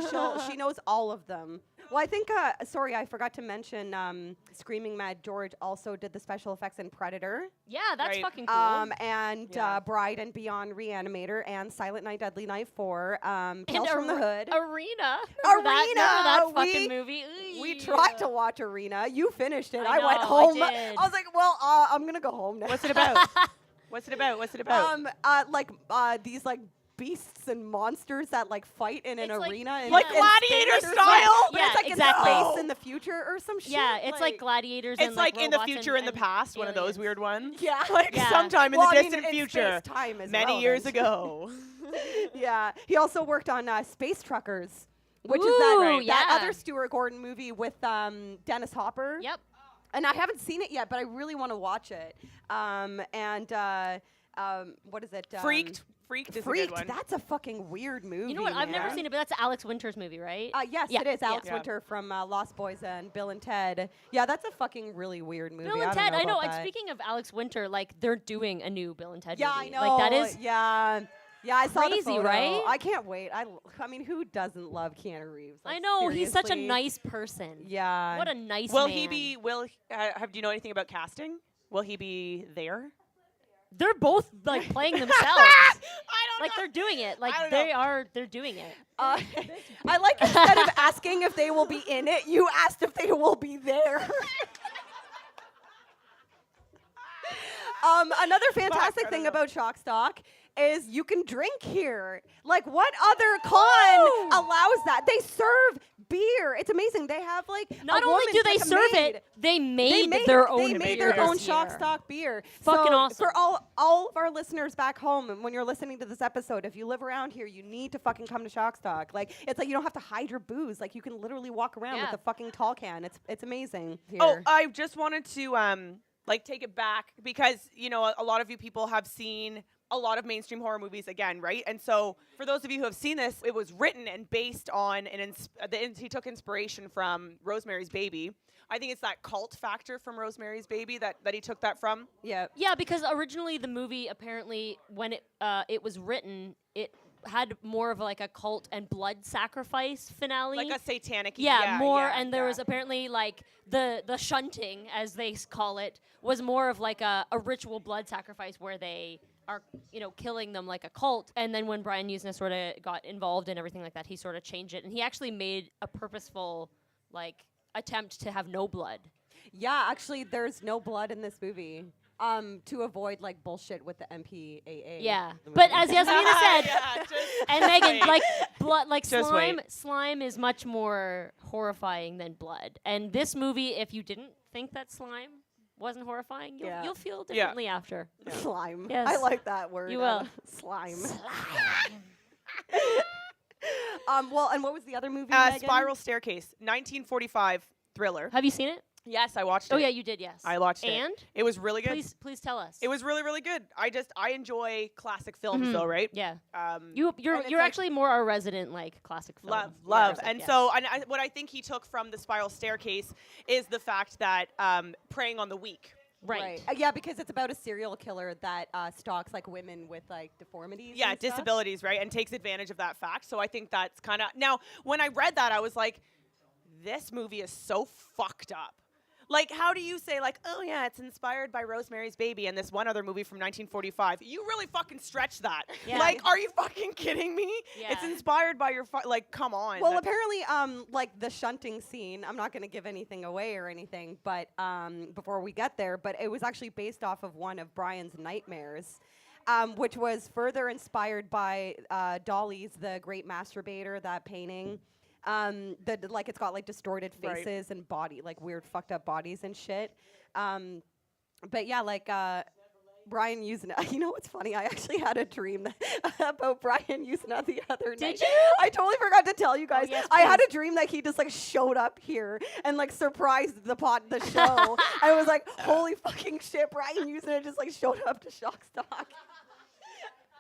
she knows all of them. Well, I think, sorry, I forgot to mention Screaming Mad George also did the special effects in Predator. Yeah, that's Right. fucking cool. And Bride and Beyond Reanimator and Silent Night, Deadly Night 4. Tales and from the Hood. Arena. Arena! Remember that We- fucking movie? We Ooh. tried to watch Arena. You finished it. I I went know, I home. did. was like, well, I'm going to go home now. What's it about? What's it about? What's it about? These like beasts and monsters that like fight in an It's like- arena. Like in Gladiator space or style? something. But Yeah, it's like exactly. in space in the future or some shit. Yeah, it's like gladiators. It's and like in the robots future, in the and past, one of those aliens. weird ones. Yeah. Like Yeah. sometime in Well, the I mean, distant in future. space-time is Many years relevant. ago. Yeah. He also worked on Space Truckers, which is Ooh, that yeah. other Stuart Gordon movie with Dennis Hopper. Yep. And I haven't seen it yet, but I really want to watch it. What is it? Freaked. Freaked is a good Freaked. one. That's a fucking weird movie. You know what? I've never man. seen it, but that's Alex Winter's movie, right? Yes, Yeah, it is. Alex yeah. Winter from Lost Boys and Bill and Ted. Yeah, that's a fucking really weird movie. Bill and I Ted. don't I know. about And that. speaking of Alex Winter, like they're doing a new Bill and Ted Yeah, I movie. know. Like that is. Yeah. Yeah, I saw the crazy, photo. right? I can't wait. I mean, who doesn't love Keanu Reeves? Like, I know he's such a seriously. nice person. Yeah. What a nice Will man. he be? Will do you know anything about casting? Will he be there? They're both like playing themselves. I don't Like know. they're doing it. Like I don't know. they're doing it. I like instead of asking if they will be in it, you asked if they will be there. Another fantastic I thing don't know. about Shock Stock is you can drink here. Like, what other con Ooh. allows that? They serve beer. It's amazing. They have like Not a only woman, do they like a serve maid. it, they made their own They made beer their own this Shock year. Stock beer. Fucking so awesome. For all of our listeners back home, and when you're listening to this episode, if you live around here, you need to fucking come to Shock Stock. Like, it's like you don't have to hide your booze. Like, you can literally walk around Yeah. with a fucking tall can. It's amazing. Oh, Here. I just wanted to take it back because a lot of you people have seen a lot of mainstream horror movies again, right? And so for those of you who have seen this, it was written and based on he took inspiration from Rosemary's Baby. I think it's that cult factor from Rosemary's Baby that he took that from. Yeah. Yeah, because originally the movie apparently when it was written, it had more of like a cult and blood sacrifice finale. Like a satanic. And there was apparently like the shunting, as they call it, was more of like a ritual blood sacrifice where they are, killing them like a cult. And then when Brian Yuzna sort of got involved in everything like that, he sort of changed it. And he actually made a purposeful like attempt to have no blood. Yeah, actually, there's no blood in this movie. To avoid like bullshit with the MPAA. Yeah. the But movie. as Yasmina said, Yeah, just and Megan, wait. like blood, like Just slime is much more horrifying than blood. And this movie, if you didn't think that slime wasn't horrifying, Yeah. you'll feel differently after. Slime. Yes. I like that word. You will. Slime. Well, and what was the other movie? Megan? Spiral Staircase, 1945 thriller. Have you seen it? Yes, I watched it. Oh yeah, you did. Yes. I watched it. And It was really good. please tell us. It was really, really good. I enjoy classic films Mhm. though, right? Yeah. Um, You're and it's you're like- actually more a resident like classic film. love. person, And yeah. so what I think he took from the Spiral Staircase is the fact that preying on the weak. right. Yeah, because it's about a serial killer that stalks like women with like deformities. Yeah, and stuff. disabilities, right? And takes advantage of that fact. So I think that's kind of... Now, when I read that, I was like, this movie is so fucked up. Like, how do you say, like, oh, yeah, it's inspired by Rosemary's Baby and this one other movie from 1945? You really fucking stretch that. Yeah. Like, are you fucking kidding me? It's Yeah. inspired by your... like, come on. Well, That- apparently, like the shunting scene, I'm not going to give anything away or anything, but before we get there, but it was actually based off of one of Brian's nightmares, which was further inspired by Dolly's The Great Masturbator, that painting. Like it's got like distorted Right. faces and body, like weird fucked up bodies and shit. But yeah, like Brian Yuzna. You know what's funny? I actually had a dream about Brian Yuzna the other night. Did you? I totally forgot to tell you guys. yes, I had please. a dream that he just like showed up here and like surprised the show. I was like, holy fucking shit, Brian Yuzna just like showed up to Shock Stock.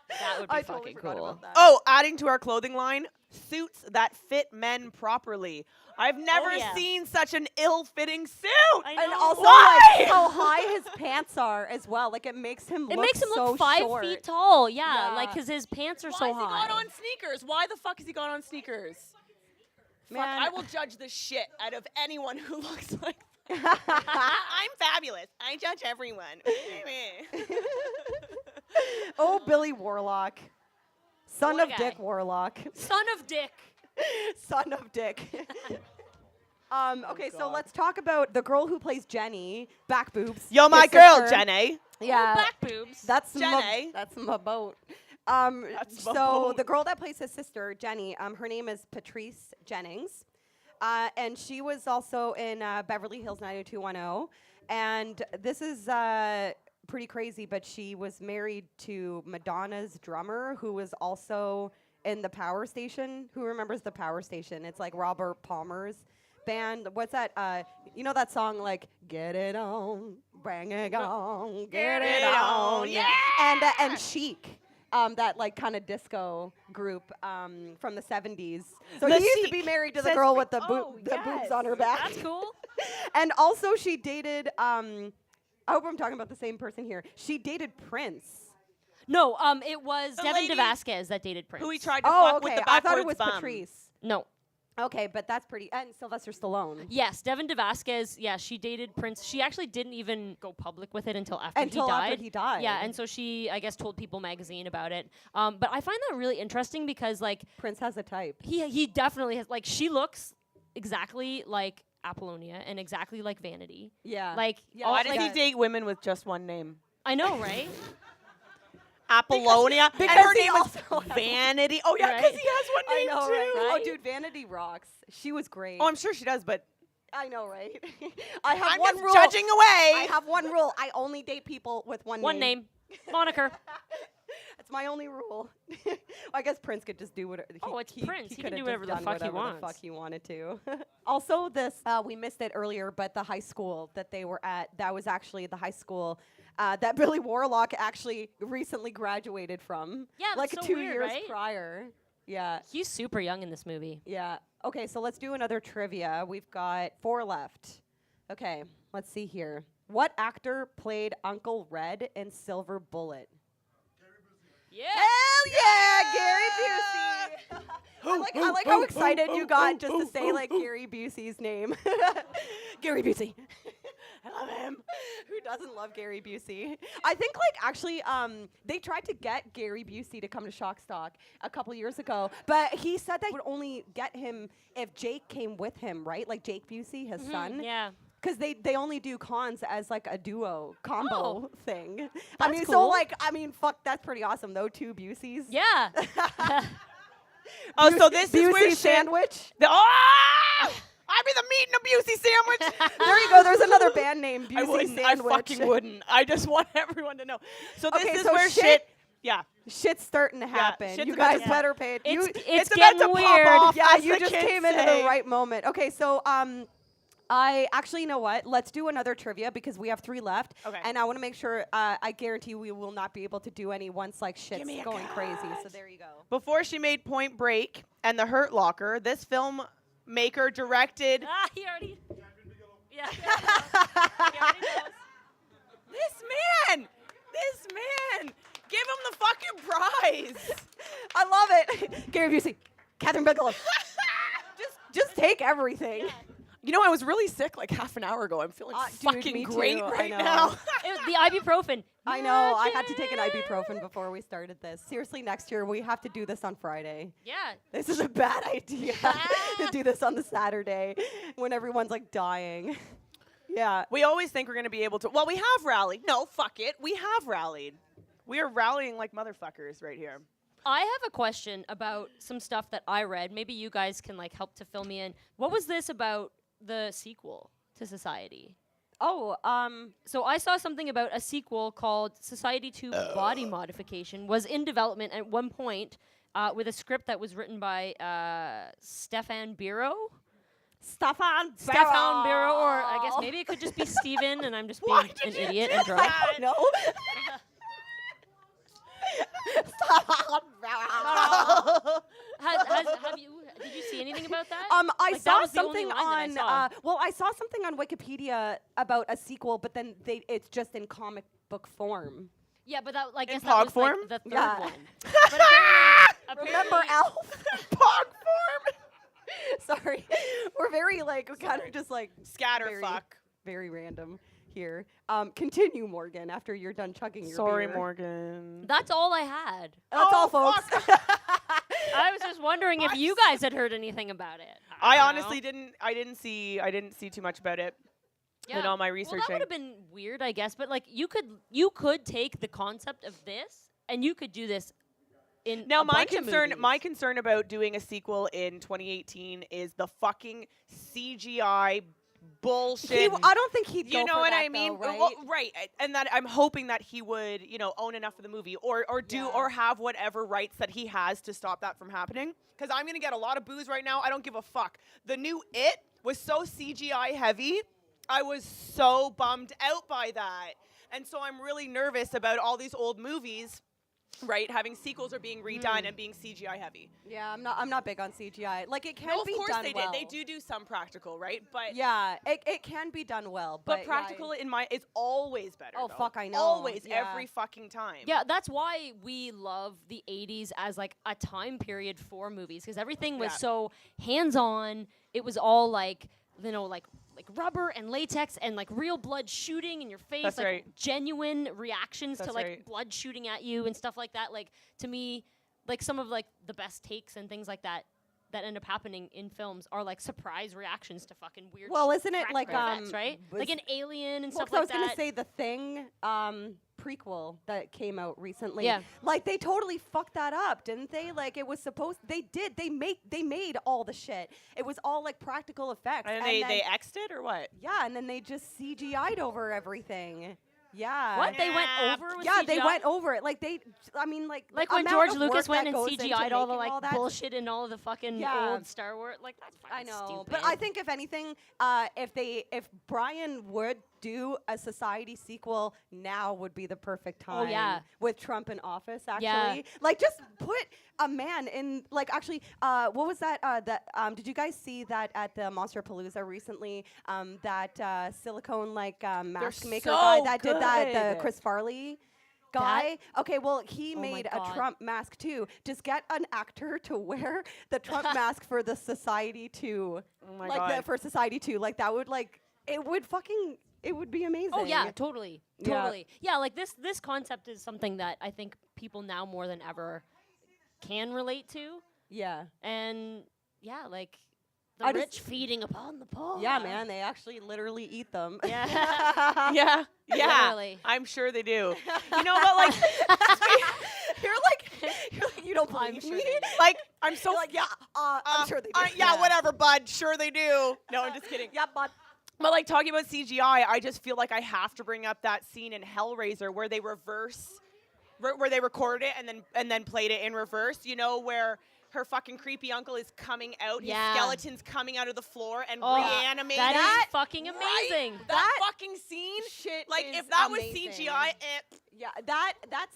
That would be I totally fucking forgot cool. about that. Oh, adding to our clothing line, suits that fit men properly. I've never yeah. seen such an ill-fitting suit. I And know. also Why? like how high his pants are as well. Like it makes him It look makes him so look 5 short. feet tall. Yeah, Yeah. like because his pants are Why so has he high. gone on sneakers? Why the fuck has he gone on sneakers? Fuck, Man. I will judge the shit out of anyone who looks like that. I'm fabulous. I judge everyone. Oh, Billy Warlock. Son What a of guy. Dick Warlock. Son of Dick. Son of Dick. Okay, so God. let's talk about the girl who plays Jenny. Back boobs. Yo, my his girl, sister. Jenny. Yeah. Back boobs. That's Jenny. that's my boat. That's my So boat. the girl that plays his sister, Jenny, her name is Patrice Jennings, and she was also in Beverly Hills 90210. And this is pretty crazy, but she was married to Madonna's drummer, who was also in the Power Station. Who remembers the Power Station? It's like Robert Palmer's band. What's that? You know that song like "Get It On, Bang It On, Get It On," yeah. And Chic. That like kind of disco group from the 70s. So The he used to Chic be married to the says girl we- with the, oh, the yes. boobs on her back. That's cool. And also she dated, I hope I'm talking about the same person here. She dated Prince. No, it was The Devin lady DeVasquez that dated Prince. Who he tried to Oh, fuck okay. with the I backwards thought it was bum. Patrice. No. Okay, but that's pretty. And Sylvester Stallone. Yes, Devin DeVasquez. Yeah, she dated Prince. She actually didn't even go public with it until after he died. After he died. Yeah, and so she, I guess, told People magazine about it. But I find that really interesting because, like, Prince has a type. he definitely has. Like, she looks exactly like Apollonia and exactly like Vanity. Yeah. Like, Yeah, all, Why does like, he date women with just one name? I know, right? Apollonia. because and her he name also is has- Vanity. Oh, yeah, because Right? he has one I name, know, too. right? Oh, Right? dude, Vanity rocks. She was great. Oh, I'm sure she does, but I know, right? I have I'm one just rule. judging away. I have one rule. I only date people with one One name. Moniker. That's my only rule. I guess Prince could just do whatever. Oh, it's Prince. He can coulda do just whatever the done fuck he whatever the wants. fuck he wanted to. Also, this we missed it earlier, but the high school that they were at, that was actually the high school that Billy Warlock actually recently graduated from. Yeah, like that's so 2 weird, years right? prior. Yeah, He's super young in this movie. yeah. Okay, so let's do another trivia. We've got 4 left. Okay, let's see here. What actor played Uncle Red in Silver Bullet? Yeah. Hell yeah, Gary Busey. I like how excited you got just to say like Gary Busey's name. Gary Busey. I love him. Who doesn't love Gary Busey? I think like actually they tried to get Gary Busey to come to Shockstock a couple years ago, but he said that would only get him if Jake came with him, right? Like Jake Busey, his son. Yeah. Because they only do cons as like a duo combo Oh. thing. I That's mean, so cool. like, I mean, fuck, that's pretty awesome though. 2 Buseys. Yeah. Oh, so this is Busey where shit. sandwich. I'd be the meat and a Busey sandwich. There you go. There's another band name, I Busey wouldn't. Sandwich. I fucking wouldn't. I just want everyone to know. So this Okay, is so where shit- shit. Yeah. Shit's starting to happen. shit's you about guys to- better pay it. It's It's getting about to weird. pop off. Yeah, as you the just kids came into say. the right moment. Okay, so I actually, you know what? Let's do another trivia because we have 3 left. Okay. And I want to make sure. I guarantee we will not be able to do any once like shit's me a going crazy. card. So there you go. Before she made Point Break and The Hurt Locker, this filmmaker directed He already. Yeah. He already knows. This man, give him the fucking prize. I love it. Gary Busey, Catherine Bigelow. just take everything. You know, I was really sick like half an hour ago. I'm feeling Dude, fucking me too. great I right know. now. It was the ibuprofen. I know. I had to take an ibuprofen before we started this. Seriously, next year we have to do this on Friday. Yeah. This is a bad idea to do this on the Saturday when everyone's like dying. Yeah. We always think we're going to be able to. Well, we have rallied. No, fuck it. We have rallied. We are rallying like motherfuckers right here. I have a question about some stuff that I read. Maybe you guys can like help to fill me in. What was this about the sequel to Society? Oh, So I saw something about a sequel called Society 2 Body Modification was in development at one point with a script that was written by Stefan Biro. Stefan Biro, or I guess maybe it could just be Steven, and I'm just being Why an did you idiot do and drunk. I don't know. Stefan Did you see anything about that? I Like, that saw was the only something line that I on. saw. Well, I saw something on Wikipedia about a sequel, but then it's just in comic book form. Yeah, but that, I guess that pog was form? like the third Yeah. one. But apparently, Remember Elf? Pog form. Sorry. We're very like kind of just like Scatterfuck. very random here. Continue, Morgan, after you're done chugging your Sorry, beer. Morgan. That's all I had. That's all, folks. I was just wondering if you guys had heard anything about it. I don't honestly know. didn't. I didn't see too much about it in all my researching. Well, that would have been weird, I guess. But like, you could take the concept of this and you could do this in Now, a my bunch of concern, movies. about doing a sequel in 2018 is the fucking CGI bullshit. I don't think he'd go You know for what that, I mean? though, right? Well, right. And that I'm hoping that he would, own enough of the movie or have whatever rights that he has to stop that from happening. Because I'm gonna get a lot of boos right now. I don't give a fuck. The new It was so CGI heavy. I was so bummed out by that. And so I'm really nervous about all these old movies, right, having sequels or being redone and being CGI heavy. Yeah, I'm not big on CGI. Like, it can No, of be course done they well. did. They do some practical, right? But Yeah, it can be done well. but But practical yeah, is always better. Oh, though. fuck, I know. Always, Yeah. every fucking time. Yeah, that's why we love the 80s as like a time period for movies, because everything was Yeah. so hands-on. It was all like, like rubber and latex and like real blood shooting in your face, That's like right. genuine reactions to That's like right. blood shooting at you and stuff like that. Like, to me, like some of like the best takes and things like that end up happening in films are like surprise reactions to fucking weird Well, isn't it like practical effects, right? was- Like an Alien and Well, stuff 'cause I like was gonna that. say The Thing prequel that came out recently. Yeah. Like, they totally fucked that up, didn't they? Like, it was supposed. They did. They made all the shit. It was all like practical effects. And then, they X'd it or what? yeah, and then they just CGI'd over everything. Yeah. What? They went Yeah. over with Yeah, they CGI? went over it. Like they, I mean, like Like the when amount George of Lucas work went that and goes into CGI'd all the making like that bullshit and all of the fucking Yeah. old Star Wars. Like, that's fucking I know, stupid. but I think if anything, if Brian would do a Society sequel, now would be the perfect time. Oh, yeah. With Trump in office, actually, Yeah. like just put a man in. Like, actually, what was that? Did you guys see that at the Monsterpalooza recently? That silicone mask maker so guy that did that, good. the Chris Farley guy. Okay, well, he Oh my made a God. Trump mask too. Just get an actor to wear the Trump mask for the Society 2. Oh my like God. for Society 2. Like, that would it would be amazing. Oh yeah, totally, Yeah. totally. Yeah, like this concept is something that I think people now more than ever can relate to, Yeah. and yeah, like the I just- rich feeding upon the poor. Yeah, man, they actually literally eat them. Yeah. Yeah. Yeah. Literally. I'm sure they do. You know what? Like, you're like, you don't I'm believe sure me? they do. like I'm so You're like, yeah, I'm sure they do. yeah, whatever, bud. Sure they do. No, I'm just kidding. Yeah, but But like talking about CGI, I just feel like I have to bring up that scene in Hellraiser where they where they recorded it and then played it in reverse. You know, where her fucking creepy uncle is coming out, Yeah. his skeleton's coming out of the floor and Oh, reanimating. that is fucking Right? amazing. That That fucking scene, shit like is if that amazing. was CGI, yeah, that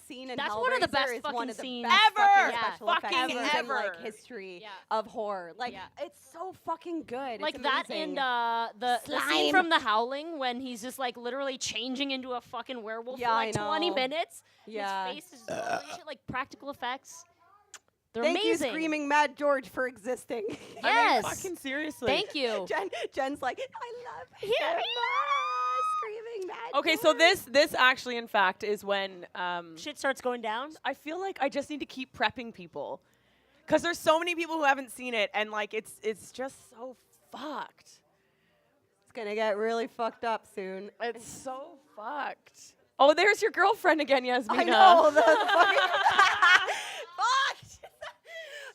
scene in That's one of the Hellraiser best is fucking one of the scenes best ever. fucking Yeah. special Fucking effects in like ever. history Yeah. of horror. Like, Yeah. it's so fucking good. Like it's that amazing. and the scene Slime. from The Howling when he's just like literally changing into a fucking werewolf Yeah, for like I 20 know. minutes. Yeah. His face is glowing and shit, like practical effects. They're Thank amazing. you, Screaming Mad George, for existing. Yes. fucking seriously. Thank you. Jen's like, I love him. Yeah. Screaming Mad Okay, so George. this actually, in fact, is when Shit starts going down. I feel like I just need to keep prepping people, because there's so many people who haven't seen it, and like it's just so fucked. It's gonna get really fucked up soon. It's so fucked. Oh, there's your girlfriend again, Yasmina. I know. The fucking fuck.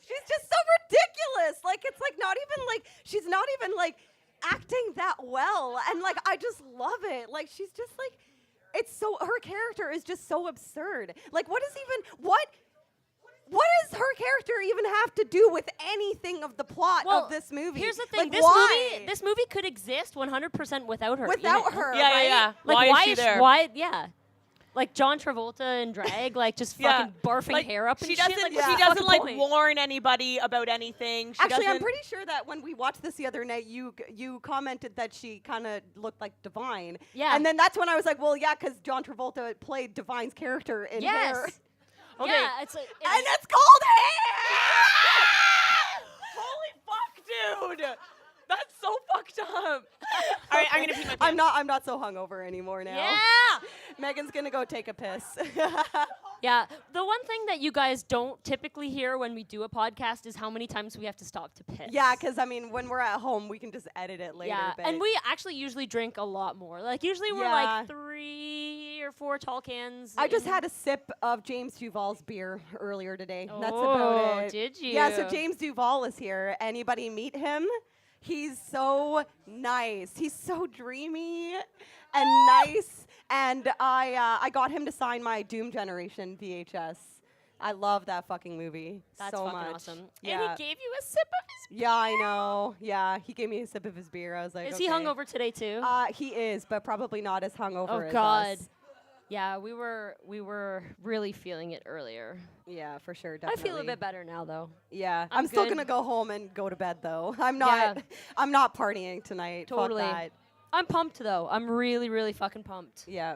She's just so ridiculous. Like, it's like not even like she's not even like acting that well, and like I just love it. Like, she's just like, it's so, her character is just so absurd. Like, what does her character even have to do with anything of the plot Well, of this movie? Here's the thing. Like, why? This movie could exist 100% without her. Without her, Yeah, right? yeah. Like, why is she there? Why? Yeah. Like John Travolta in drag, like just Yeah. fucking barfing Like, hair up and she shit. doesn't. Like, She what's the doesn't fucking like point? warn anybody about anything. She Actually, I'm doesn't- pretty sure that when we watched this the other night, you commented that she kind of looked like Divine. Yeah. And then that's when I was like, well, yeah, because John Travolta played Divine's character in Yes. Hair. Yeah, it's like And it's called Hair! Holy fuck, dude. That's so fucked up. All right, I'm gonna pee my pants. I'm not so hungover anymore now. Yeah. Megan's gonna go take a piss. Yeah. The one thing that you guys don't typically hear when we do a podcast is how many times we have to stop to piss. Yeah, because I mean, when we're at home, we can just edit it later. Yeah, but and we actually usually drink a lot more. Like usually we're Yeah. like 3 or 4 tall cans. I just in- had a sip of James Duval's beer earlier today. Oh, That's about it. did you? Yeah, so James Duval is here. Anybody meet him? He's so nice. He's so dreamy and nice. And I got him to sign my Doom Generation VHS. I love that fucking movie That's so fucking much. awesome. Yeah. And he gave you a sip of his. Yeah, I know. Yeah, he gave me a sip of his beer. I was like, Is okay. he hungover today too? He is, but probably not as hungover Oh as God. us. Yeah, we were really feeling it earlier. Yeah, for sure. Definitely. I feel a bit better now though. Yeah, I'm I'm still good. gonna go home and go to bed though. I'm not. Yeah. I'm not partying tonight. Totally. Fuck that. I'm pumped though. I'm really fucking pumped. Yeah.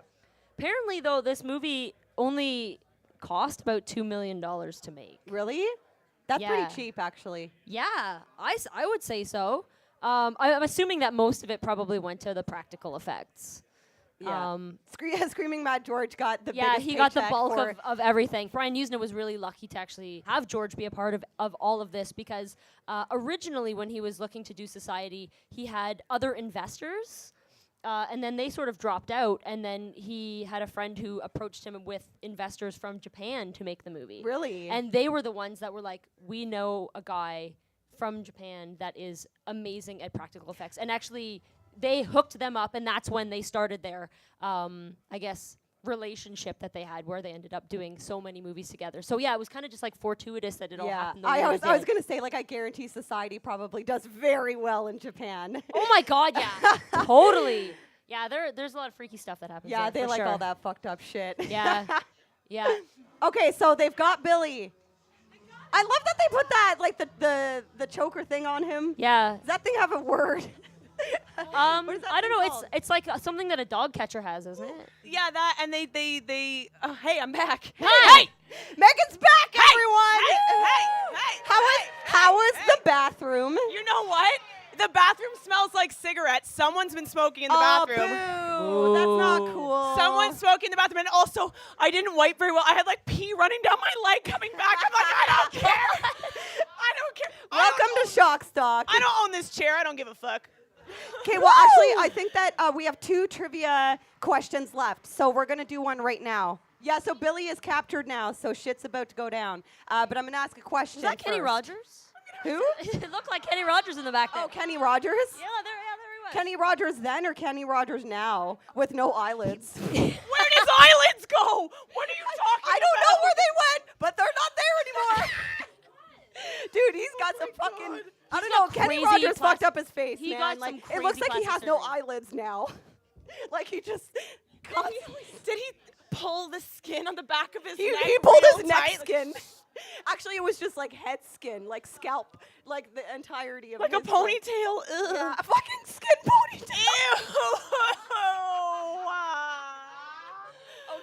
Apparently though, this movie only cost about $2 million to make. Really? That's Yeah. pretty cheap, actually. Yeah, I would say so. I'm assuming that most of it probably went to the practical effects. Yeah. Screaming Mad George got the Yeah, biggest he got the paycheck bulk for of everything. Brian Yuzna was really lucky to actually have George be a part of all of this because originally when he was looking to do Society, he had other investors. And then they sort of dropped out, and then he had a friend who approached him with investors from Japan to make the movie. Really? And they were the ones that were like, we know a guy from Japan that is amazing at practical effects. And actually, they hooked them up, and that's when they started their, I guess, relationship that they had, where they ended up doing so many movies together. So yeah, it was kind of just like fortuitous that it all yeah. happened. The way I it was did. gonna say, like, I guarantee Society probably does very well in Japan. Oh my God, yeah, totally. Yeah, there's a lot of freaky stuff that happens. Yeah, there, they for like sure. all that fucked up shit. Yeah, yeah. Okay, so they've got Billy. I love that they put that, like, the choker thing on him. Yeah. Does that thing have a word? What is that I thing don't know. called? It's like something that a dog catcher has, isn't it? Yeah, that and they. Hey, I'm back. Hi. Hey, Megan's back, everyone. hey. How was the bathroom? You know what? The bathroom smells like cigarettes. Someone's been smoking in the Oh, bathroom. boo. That's not cool. Someone's smoking in the bathroom, and also I didn't wipe very well. I had like pee running down my leg coming back. I'm like, I don't care. I don't care. Welcome to Shock Stock. I don't own this chair. I don't give a fuck. Okay, well, actually, I think that we have 2 trivia questions left, so we're going to do one right now. Yeah, so Billy is captured now, so shit's about to go down. But I'm going to ask a question Is that Kenny first. Rogers? Who? It looked like Kenny Rogers in the back there. Oh, Kenny Rogers? Yeah, there he was. Kenny Rogers then or Kenny Rogers now with no eyelids? Where does eyelids go? What are you talking I don't about? know where they went, but they're not there anymore. Dude, he's got some fucking. I don't know. got Kenny crazy Rogers fucked up his face, he man. got Like some it looks crazy like he has plastic no surgery. eyelids now. Like he just. Did he pull the skin on the back of his neck? He pulled real his neck tight? skin. Actually, it was just like head skin, like scalp, like the entirety of Like a his, ponytail. Ugh. Yeah, a fucking skin ponytail. Ew.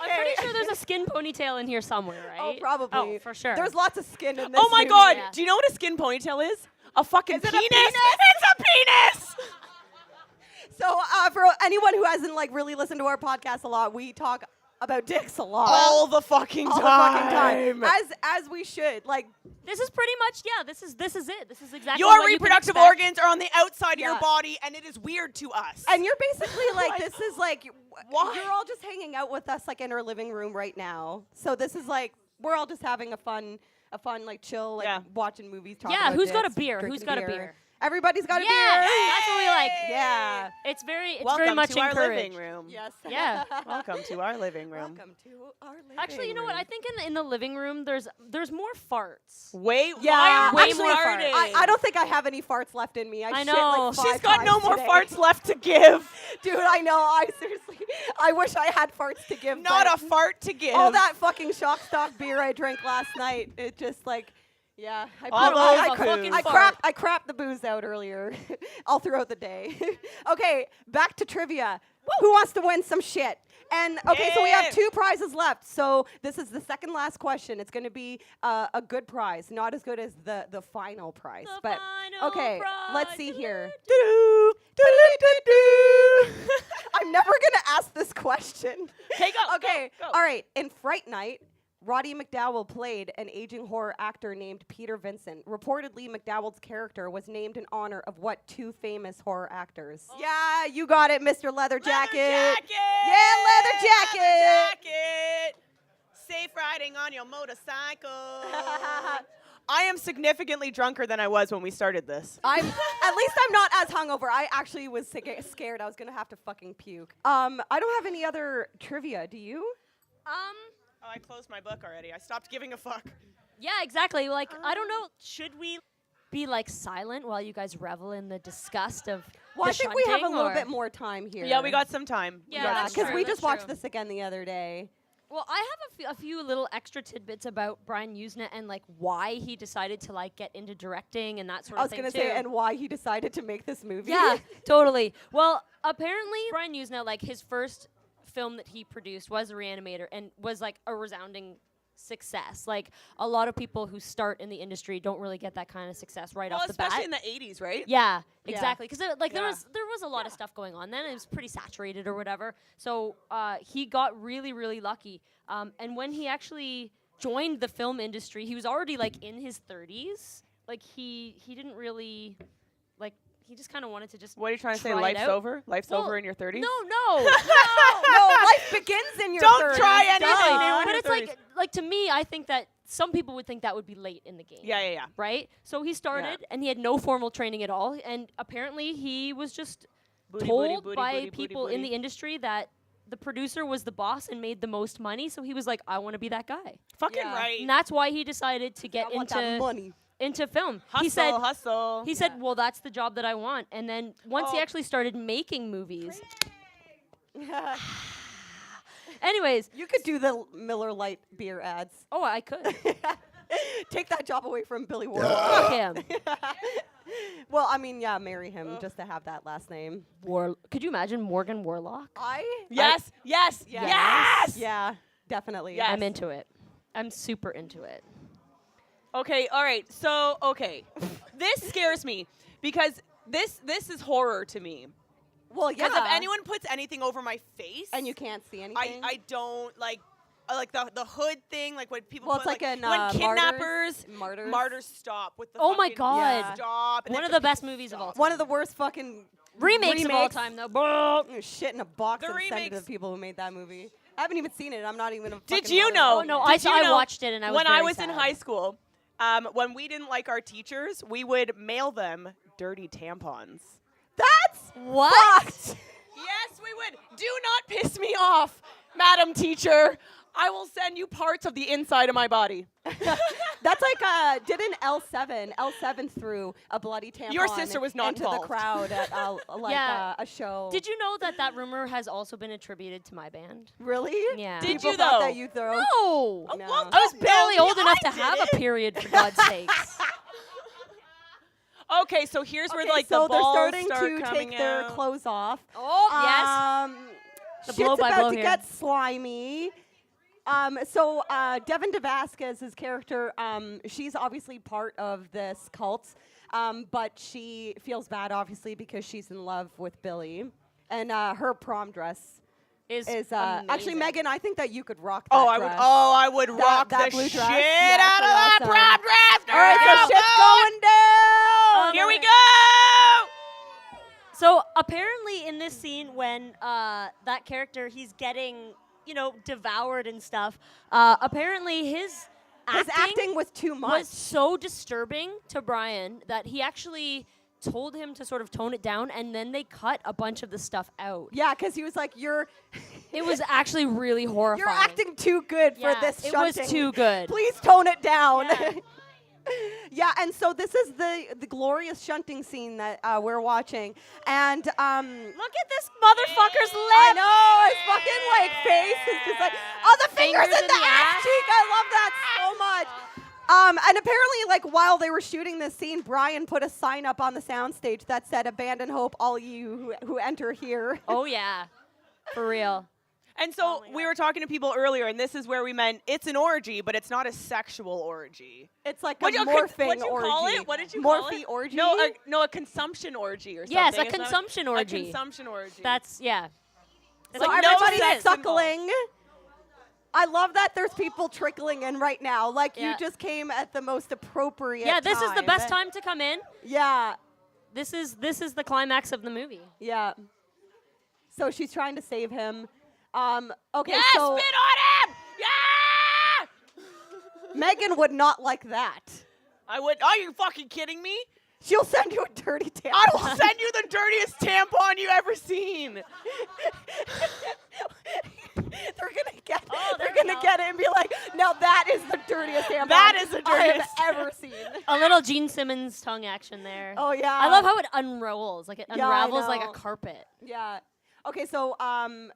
I'm pretty sure there's a skin ponytail in here somewhere, right? Oh, probably. Oh, for sure. There's lots of skin in this. Oh my movie. god, Yeah. do you know what a skin ponytail is? A fucking Is it a penis. penis? It's a penis! So for anyone who hasn't like really listened to our podcast a lot, we talk about dicks a lot. All the fucking All the time. fucking time. As we should. Like This is pretty much, yeah, this is it. This is exactly Your what you can reproductive expect. organs are on the outside of your Yeah. body, and it is weird to us. and you're basically like this is like Why? you're all just hanging out with us like in our living room right now. So this is like we're all just having a fun like chill like Yeah. watching movies talking Yeah, about who's got a dicks, beer? drinking Who's got a beer? Everybody's got a Yeah, beer. that's what we like. Yeah. It's very Welcome much to our encouraged. living room. Yes. Yeah. Welcome to our living room. Welcome to our living Actually, you know what? room. I think in the living room there's more farts. Wait, Yeah, why are we way more farting? I don't think I have any farts left in me. I shit know. like 5 She's got no times more today. farts left to give. Dude, I know. I seriously, I wish I had farts to give. Not but a fart to give. all that fucking shock stock beer I drank last night. It just like, yeah. All those I booze. I crapped the booze out earlier, all throughout the day. Okay, back to trivia. Who wants to win some shit? And okay, so we have Yeah. 2 prizes left. So this is the second last question. It's going to be a good prize, not as good as the final prize. The but final okay, let's prize. see here. Doo-doo. Doo-doo-doo-doo. I'm never going to ask this question. Okay, go. Okay, Go. all right. In Fright Night, Roddy McDowall played an aging horror actor named Peter Vincent. Reportedly, McDowall's character was named in honor of what 2 famous horror actors? Yeah, you got it, Mr. Leather Jacket. Leather jacket. Yeah, leather jacket. Leather jacket. Safe riding on your motorcycle. I am significantly drunker than I was when we started this. At least I'm not as hungover. I actually was scared I was gonna have to fucking puke. I don't have any other trivia. Do you? Oh, I closed my book already. I stopped giving a fuck. Yeah, exactly. Like, I don't know. Should we be like silent while you guys revel in the disgust of Well, the I think we have a shunting, little or- bit more time here. Yeah, we got some time. Yeah, Yeah, that's because true, we that's just watched true. this again the other day. Well, I have a few little extra tidbits about Brian Yuzna and like why he decided to like get into directing and that sort I of was thing gonna too. say, and why he decided to make this movie. Yeah, totally. Well, apparently Brian Yuzna, like his first film that he produced was a Reanimator and was like a resounding success. Like a lot of people who start in the industry don't really get that kind of success right Well, off the bat. especially in the 80s, right? Yeah, Yeah. exactly. Because there Yeah. was a lot of stuff going on then. It was pretty saturated or whatever. So he got really, really lucky. And when he actually joined the film industry, he was already like in his 30s. Like he didn't really like. He just kind of wanted to just. What are you trying to say? try it Life's out. over? Life's Well, over in your 30s? No. No, life begins in your Don't 30s. try anything Duh. new in But your it's 30s. like to me, I think that some people would think that would be late in the game. Yeah. Right? So he started and he had no formal training at all. And apparently he was just told by people in the industry that the producer was the boss and made the most money. So he was like, I want to be that guy. Fucking Yeah. right. And that's why he decided to I get want that into money. film. Hustle, He hustle. said, well, that's the job that I want. And then once he Oh. actually started making movies. Anyways, You could do the Miller Lite beer ads. oh, I could. Take that job away from Billy Warlock. Fuck him. Well, I mean, yeah, marry him just to have that last name. Could you imagine Morgan Warlock? Yes. Yeah, definitely. Yes. I'm into it. I'm super into it. Okay, all right. So, this scares me because this is horror to me. Well, yeah. Because if anyone puts anything over my face, and you can't see anything. I don't like the hood thing, like when people Well, put it's like in, when kidnappers, Martyrs. stop with the Oh my fucking God. stop. and One then of the best movies of all time. One of the worst fucking Remakes of all time, though. Shit in a box The and send it to remakes- the people who made that movie. I haven't even seen it. I'm not even a Did fucking you mother. know? Oh, no, Did you I know watched it and I was when I very was in sad. high school, when we didn't like our teachers, we would mail them dirty tampons. That's What? fucked. Yes, we would. Do not piss me off, Madam Teacher. I will send you parts of the inside of my body. That's like didn't L7 threw a bloody tampon Your sister was not into the involved. crowd at Yeah. a show. Did you know that rumor has also been attributed to my band? really? Yeah. Did People you, thought though? that you throw. No. Oh, No. well, I was don't barely tell me old enough I to have did a it. period, for God's sakes. Okay, so here's where Okay, like so the they're balls starting start to coming take their out. clothes off. Oh, yes. The Shit's blow-by-blow about to here. get slimy. So Devin DeVasquez's character, she's obviously part of this cult, but she feels bad, obviously, because she's in love with Billy. And her prom dress Is actually, amazing. Megan, I think that you could rock that Oh, dress. I would rock that the blue shit dress? out Yeah, of that pretty prom awesome. dress. All right, so shit's going down. Here we go. So apparently in this scene when that character, he's getting, devoured and stuff, apparently his acting was too much. was so disturbing to Brian that he actually told him to sort of tone it down, and then they cut a bunch of the stuff out. Yeah, because he was like, "You're It was actually really horrifying. you're acting too good Yeah, for this it shunting. was too good. Please tone it down." Yeah. Yeah, and so this is the glorious shunting scene that we're watching, and Look at this motherfucker's lip. I know his fucking like face is just like, oh, the fingers, Fingers in the ass cheek. I love that so much. And apparently, like while they were shooting this scene, Brian put a sign up on the soundstage that said, "Abandon hope, all you who enter here." Oh yeah, for real. And so we were talking to people earlier, and this is where we meant it's an orgy, but it's not a sexual orgy. It's like What'd a you morphing call orgy. it? What did you call Morphe it? orgy? No, a consumption orgy or something. Yes, a Isn't that what- consumption orgy. A consumption orgy. That's That's So like no everybody's sex suckling. I love that there's people trickling in right now. Like you Yeah. just came at the most appropriate yeah. This is the best time. time to come in. Yeah, This is the climax of the movie. yeah. So she's trying to save him. Okay, yeah, so spit on him! Yeah! Megan would not like that. I would. Are you fucking kidding me? She'll send you a dirty tampon. I will send you the dirtiest tampon you ever seen. They're gonna get. Oh, they're there we gonna go. get it and be like, "Now that is the dirtiest tampon That is the I have dirtiest. ever seen." A little Gene Simmons tongue action there. Oh yeah. I love how it unrolls. Like it Yeah, I unravels like a know. carpet. Yeah. Okay, so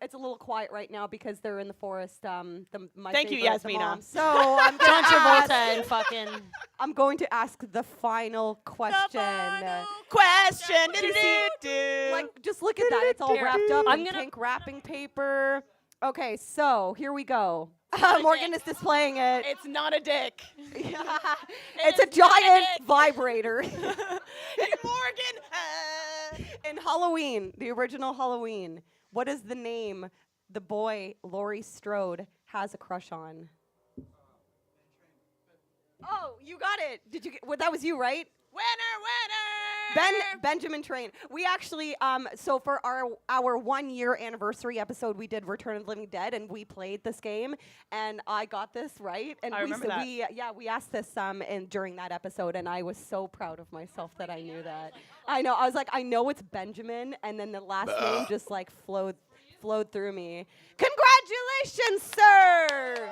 it's a little quiet right now because they're in the forest. My Thank you, favorite, the Yasmina. mom. So I'm John gonna Travolta ask, and fucking. I'm going to ask the final question. Question. Like, just look at that. It's all wrapped up I'm in gonna- pink wrapping paper. Okay, so here we go. not a Morgan dick. is displaying it. It's not a dick. It's a is not a giant dick. vibrator. Hey, Morgan. In Halloween, the original Halloween, what is the name the boy Laurie Strode has a crush on? Oh, you got it. Did you get? Well, that was you, right? Winner. Benjamin Train. We actually, so for our 1 year anniversary episode, we did Return of the Living Dead, and we played this game, and I got this right. And I remember that. we asked this during that episode, and I was so proud of myself that I knew that. I know. I was like, I know it's Benjamin, and then the last name just like flowed through me. Congratulations, sir.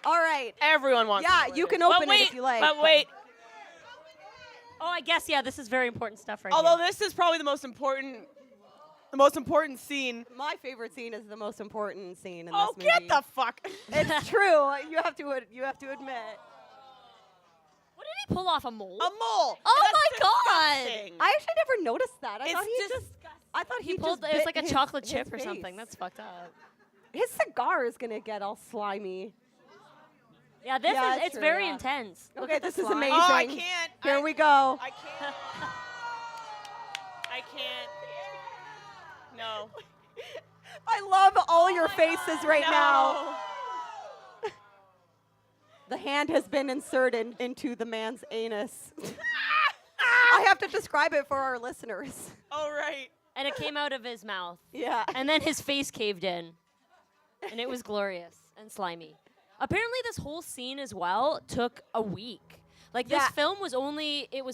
All right. Everyone wants. Yeah, to you play can this. open But it wait, if you like. But wait. Oh, I guess this is very important stuff right Although here. this is probably the most important scene. My favorite scene is the most important scene in Oh, this movie. get the fuck. It's true. You have to admit. What did he pull off, a mole? A mole. Oh That's my God. disgusting. I actually never noticed that. I It's thought he just. I thought He pulled. just It was bit like a his- chocolate his chip or face. something. That's fucked up. His cigar is gonna get all slimy. Yeah, this Yeah, is. it's It's true, very yeah. intense. Look Okay, at the this is slime. amazing. Oh, I can't. Here we go. I can't. I can't. No. I love all your faces right now. No. The hand has been inserted into the man's anus. I have to describe it for our listeners. Oh, right. And it came out of his mouth. Yeah. And then his face caved in. And it was glorious and slimy. Apparently this whole scene as well took a week. Like this Yeah. film was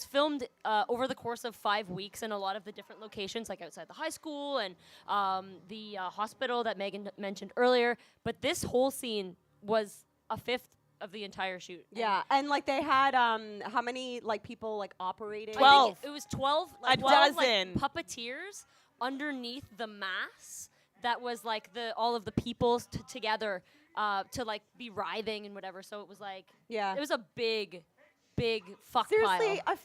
filmed over the course of 5 weeks in a lot of the different locations, like outside the high school and the hospital that Megan mentioned earlier. But this whole scene was a fifth of the entire shoot. Yeah, and like they had how many like people like operating? 12. It was 12, A 12 dozen. like, puppeteers underneath the mass that was like all of the people together to like be writhing and whatever. So it was like Yeah. it was a big fuck Seriously, pile.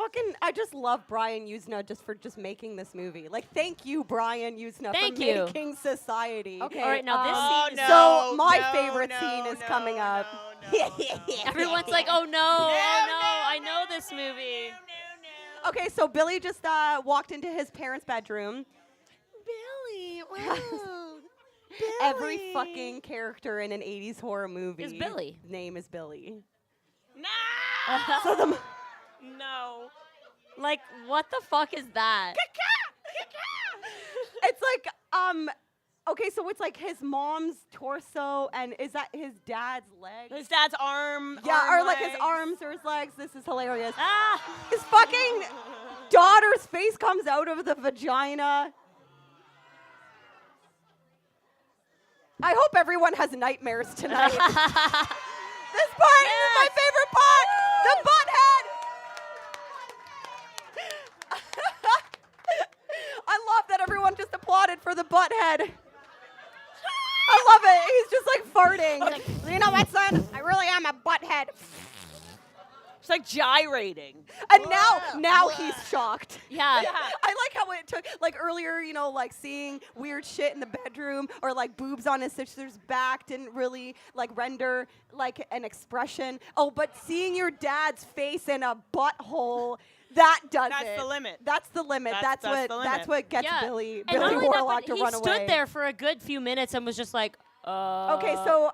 I just love Brian Yuzna just for making this movie. Like, thank you, Brian Yuzna, Thank for you. making Society. Okay, all right, now this Oh, scene is So my no, favorite no, scene is no, coming up. no, everyone's like, oh no, I know this movie. Okay, so Billy just walked into his parents' bedroom. Billy, wow. Every fucking character in an 80s horror movie Is Billy. name is Billy. No. So the No. Like, what the fuck is that? it's like okay, so it's like his mom's torso, and is that his dad's leg? His dad's arm. Yeah, arm or like his legs. arms or his legs. This is hilarious. Ah! His fucking daughter's face comes out of the vagina. I hope everyone has nightmares tonight. This part is my favorite part. The butt head. I love that everyone just applauded for the butt head. I love it. He's just like farting. You know what, son? I really am a butthead. It's like gyrating. And now he's shocked. Yeah. I like how it took, like earlier, like seeing weird shit in the bedroom or like boobs on his sister's back didn't really like render like an expression. Oh, but seeing your dad's face in a butthole, that does That's it. the limit. That's the limit. That's the what limit. gets Yeah. Billy And not only that, Warlock but to he run away. stood there for a good few minutes and was just like, Okay, so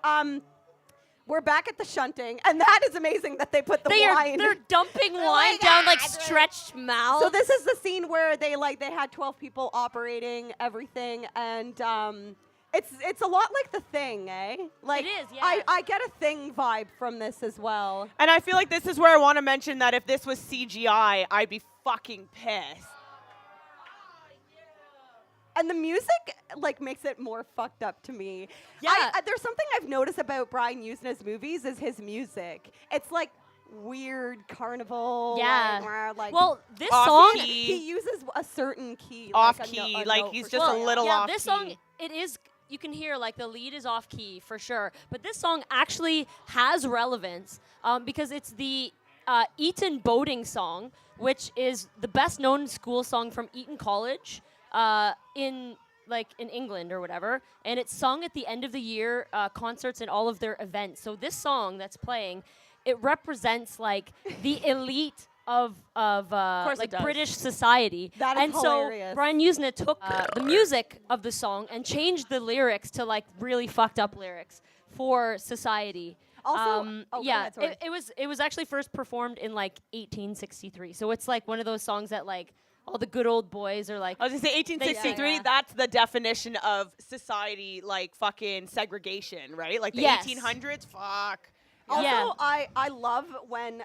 we're back at the shunting, and that is amazing that they put the wine. They're dumping wine down like stretched mouths. So this is the scene where they had 12 people operating everything, and it's a lot like The Thing, eh? Like It is, yeah. I get a Thing vibe from this as well. And I feel like this is where I want to mention that if this was CGI, I'd be fucking pissed. And the music like makes it more fucked up to me. Yeah. There's something I've noticed about Brian Yuzna's movies is his music. It's like weird carnival. Yeah. Like well, this Off song, key. he uses a certain key. Off like a key, a like note he's for just a sure. little yeah, off this key. song, it is. You can hear like the lead is off key for sure, but this song actually has relevance because it's the Eton boating song, which is the best known school song from Eton College in England or whatever, and it's sung at the end of the year concerts and all of their events. So this song that's playing, it represents like the elite of course like it does. British society. That is and hilarious. so Brian Yuzna took the music of the song and changed the lyrics to like really fucked up lyrics for society. Also, go yeah, ahead, sorry. it was actually first performed in like 1863. So it's like one of those songs that like all the good old boys are like. I was gonna say 1863. Yeah. That's the definition of society, like fucking segregation, right? Like the Yes. 1800s. Fuck. Also, Yeah. I love when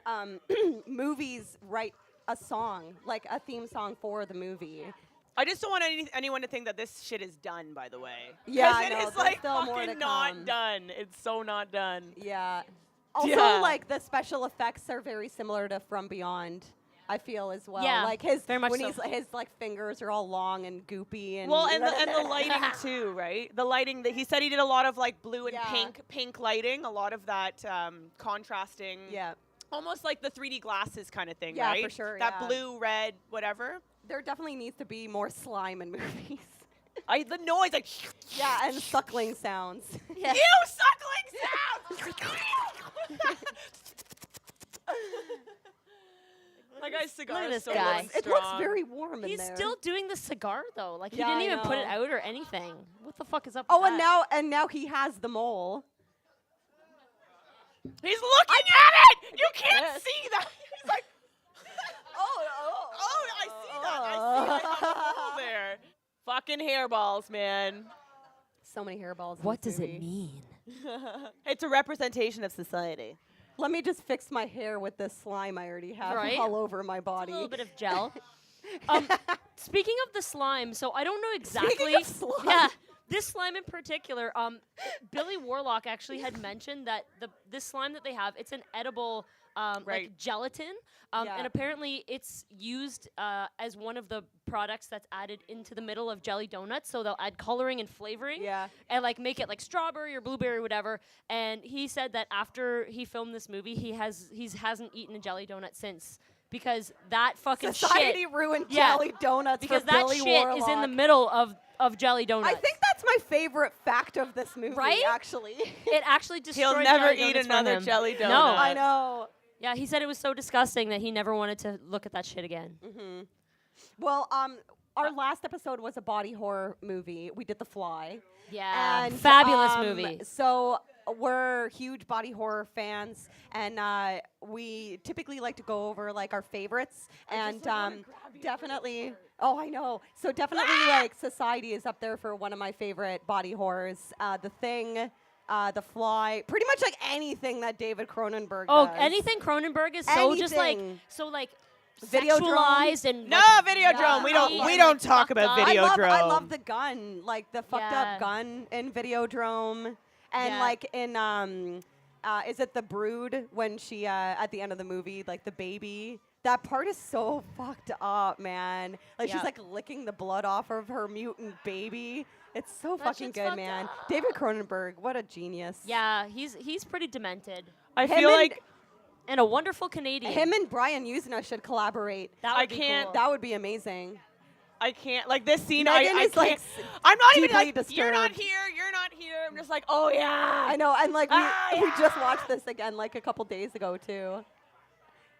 movies write a song, like a theme song for the movie. I just don't want anyone to think that this shit is done, by the way. Yeah, 'Cause I it know, is there's like still more to fucking not come. done. It's so not done. Yeah. Also, Yeah. like the special effects are very similar to From Beyond. I feel as well. Yeah, like his very much when so. his like fingers are all long and goopy and Well, and the lighting too, right? The lighting that he said he did a lot of like blue and Yeah. pink lighting, a lot of that contrasting. Yeah. Almost like the 3D glasses kind of thing, Yeah, right? for sure, That yeah. blue, red, whatever. There definitely needs to be more slime in movies. The noise, like Yeah, and suckling sounds. Yeah. you suckling sounds. That guy's cigar Look at is this so guy. fucking It looks strong. very warm in He's there. still doing the cigar though. Like he Yeah, didn't I even put it know. out or anything. What the fuck is up? Oh, with and that? now he has the mole. He's looking at it. You can't Yes. see that. He's like, oh, I see that. I see the hole there. Fucking hairballs, man. So many hairballs. in What this does it movie. mean? It's a representation of society. Let me just fix my hair with this slime I already have Right? all over my A body. little bit of gel. Speaking of the slime, so I don't know exactly. Speaking of slime. Yeah, this slime in particular. Billy Warlock actually had mentioned that this slime that they have, it's an edible Right. like gelatin, Yeah. and apparently it's used as one of the products that's added into the middle of jelly donuts. So they'll add coloring and flavoring. Yeah. And like make it like strawberry or blueberry, whatever. And he said that after he filmed this movie, he hasn't eaten a jelly donut since because that fucking Society shit. ruined Yeah. jelly donuts Because for that Billy shit Warlock. is in the middle of jelly donuts. I think that's my favorite fact of this movie, Right? actually. it actually destroyed. He'll never jelly eat donuts for another him. jelly donut. No, I know. Yeah, he said it was so disgusting that he never wanted to look at that shit again. Well, our last episode was a body horror movie. We did The Fly. Yeah, And, fabulous movie. So we're huge body horror fans, and we typically like to go over like our favorites. And definitely, oh, I know. So definitely, like Society is up there for one of my favorite body horrors. The Thing, The Fly, pretty much like anything that David Cronenberg Oh, does. anything Cronenberg is so just like Anything. so like Videodrome. sexualized and No, like, Videodrome. We don't. Yeah. We And, don't like, talk fucked about up. Videodrome. I love the gun, like the fucked Yeah. up gun in Videodrome, and Yeah. like in is it The Brood when she at the end of the movie, like the baby. That part is so fucked up, man. Like Yeah. she's like licking the blood off of her mutant baby. It's so That fucking shit's good, fucked man. up. David Cronenberg, what a genius. Yeah, he's pretty demented. I Him feel and- like and a wonderful Canadian. Him and Brian Yuzna should collaborate. That would be can't- cool. That would be amazing. I can't, like, this scene, Megan I is, can't. like, I'm not even deeply like, you're not disturbed. here, you're not here. I'm just like, oh, yeah. I know, and like we just yeah. watched this again like a couple days ago too.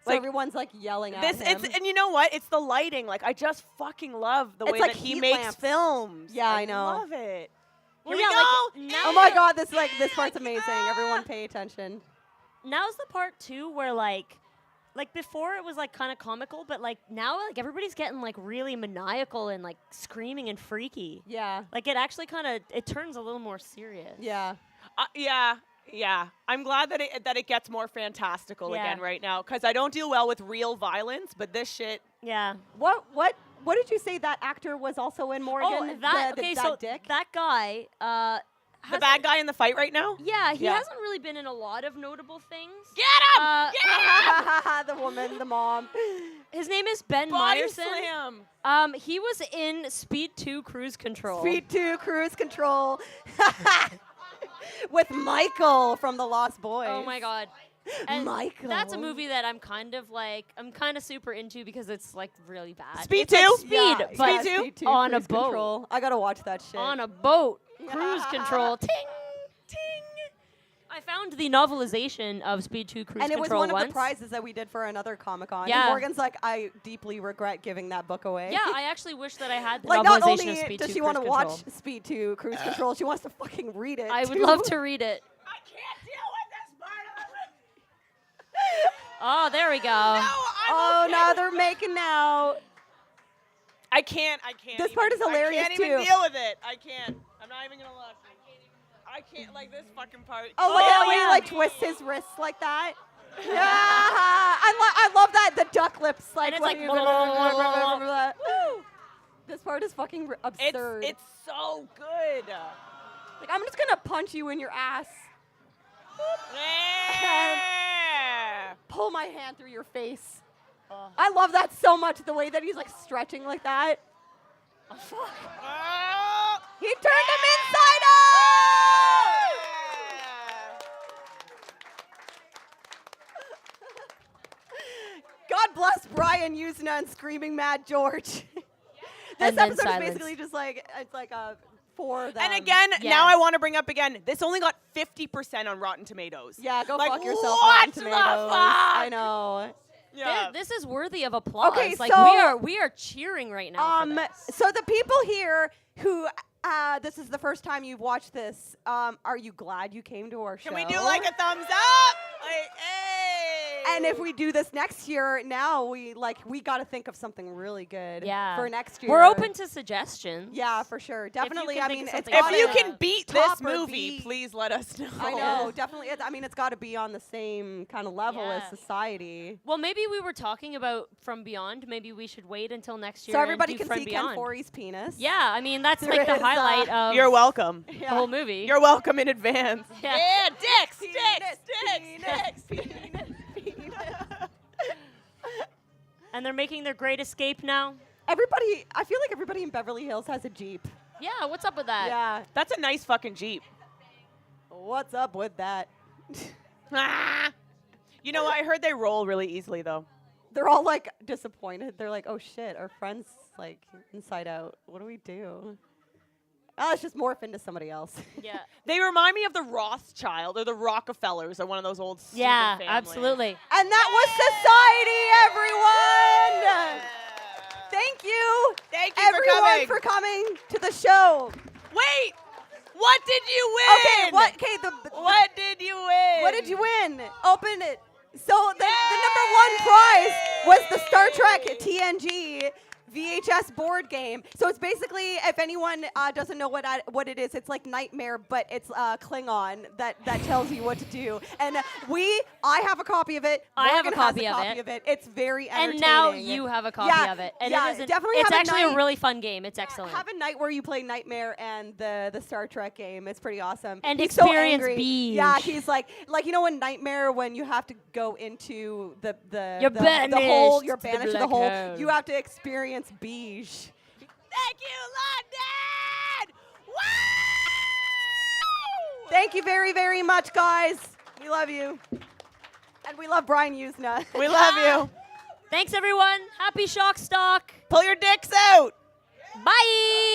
So Like, everyone's like yelling at This, him. and you know what? It's the lighting. Like, I just fucking love the It's way like that he heat makes lamps. films. Yeah, I know. love it. Well, Here we yeah, go. like, now Oh my god, this part's amazing. Everyone pay attention. Now's the part too where like before it was like kind of comical, but like now like everybody's getting like really maniacal and like screaming and freaky. Yeah. Like it actually kind of it turns a little more serious. Yeah. Yeah. I'm glad that it gets more fantastical Yeah. again right now, because I don't deal well with real violence, but this shit. Yeah. What did you say that actor was also in Morgan? Oh, that The- okay. that So dick? that guy. The bad guy in the fight right now? Yeah, he Yeah. hasn't really been in a lot of notable things. Get him! Uh, the woman, the mom. His name is Ben Body Meyerson. slam. He was in Speed 2 Cruise Control. Speed 2 Cruise Control. With Michael from The Lost Boys. Oh my god. And Michael. that's a movie that I'm kind of super into because it's like really bad. Speed It's like 2? Speed, Yeah, but yeah, Speed 2? Speed 2 on a Cruise boat. Control. I gotta watch that shit. On a boat. Yeah. Cruise Control. Ting, ting. I found the novelization of Speed 2 Cruise and it was Control one once. of the prizes that we did for another Comic-Con. Yeah. And Morgan's like, I deeply regret giving that book away. Yeah, I actually wish that I had the Like, not novelization only of Speed 2 does she Cruise want to Control. watch Speed 2 Cruise Control, she wants to fucking read it. I would too. love to read it. I can't deal with this part of it. Oh, there we go. Oh, okay. now they're making out. I can't. This part is hilarious, I can't even too. deal with it. I can't. I'm not even gonna look. I can't, like, this fucking part. Oh, look at how yeah. he like twists his wrists like that. Yeah, I love that. The duck lips, like. And it's when like he- Woo! This part is fucking absurd. It's so good. like, I'm just gonna punch you in your ass. Yeah. Pull my hand through your face. I love that so much. The way that he's like stretching like that. Oh. He turned him inside out. God bless Brian Yuzna and Screaming Mad George. This And then episode is silence. basically just like it's like for them. And again, Yes. now I want to bring up again. This only got 50% on Rotten Tomatoes. Yeah, go Like, fuck yourself. what Rotten the Tomatoes. fuck? I know. Yeah. This is worthy of applause. Okay, like so- we are cheering right now. For this. So the people here who this is the first time you've watched this, are you glad you came to our show? Can we do like a thumbs up? Like, hey. And if we do this next year, now we got to think of something really good Yeah. for next year. We're open to suggestions. Yeah, for sure. Definitely. can I think mean, of it's something if gotta- you Yeah. can beat this Top or movie, B. please let us know. I know, Yeah. definitely. I mean, it's got to be on the same kind of level as Yeah. society. Well, maybe we were talking about From Beyond. Maybe we should wait until next year. So everybody and do can From see Beyond. Ken Foree's penis. Yeah, I mean that's There like the is, highlight of You're welcome. the Yeah. whole movie. You're welcome in advance. Yeah. Dicks, Penis, dicks, penis, dicks. penis. And they're making their great escape now. Everybody, I feel like everybody in Beverly Hills has a Jeep. Yeah, what's up with that? Yeah. That's a nice fucking Jeep. What's up with that? Ah. You know, I heard they roll really easily, though. They're all like disappointed. They're like, oh shit, our friend's like inside out. What do we do? Oh, let's just morph into somebody else. Yeah. They remind me of the Rothschild or the Rockefellers or one of those old stupid Yeah, families. And absolutely. that was society, everyone! Thank you, Thank you everyone, for for coming to the show. Wait! What did you win? Okay, what? Okay, What did you win? What did you win? Open it. So the number one prize was the Star Trek TNG VHS board game. So it's basically, if anyone doesn't know what it is, it's like Nightmare, but it's Klingon that tells you what to do. And I have a copy of it. I have a Morgan has copy of it. It's very entertaining. And now you have a copy Yeah, of it. And yeah, it isn't, definitely it's have a actually night- a really fun game. It's excellent. Have a night where you play Nightmare and the Star Trek game. It's pretty awesome. And He's so experience angry. Beige. Yeah, he's like you know in Nightmare when you have to go into the You're the banished hole, you're to the banished to the black hole. hole. You have to experience Beige. Thank you, London! Woo! Thank you very, very much, guys. We love you. And we love Brian Yuzna. We love you. Thanks, everyone. Happy Shock Stock. Pull your dicks out. Bye.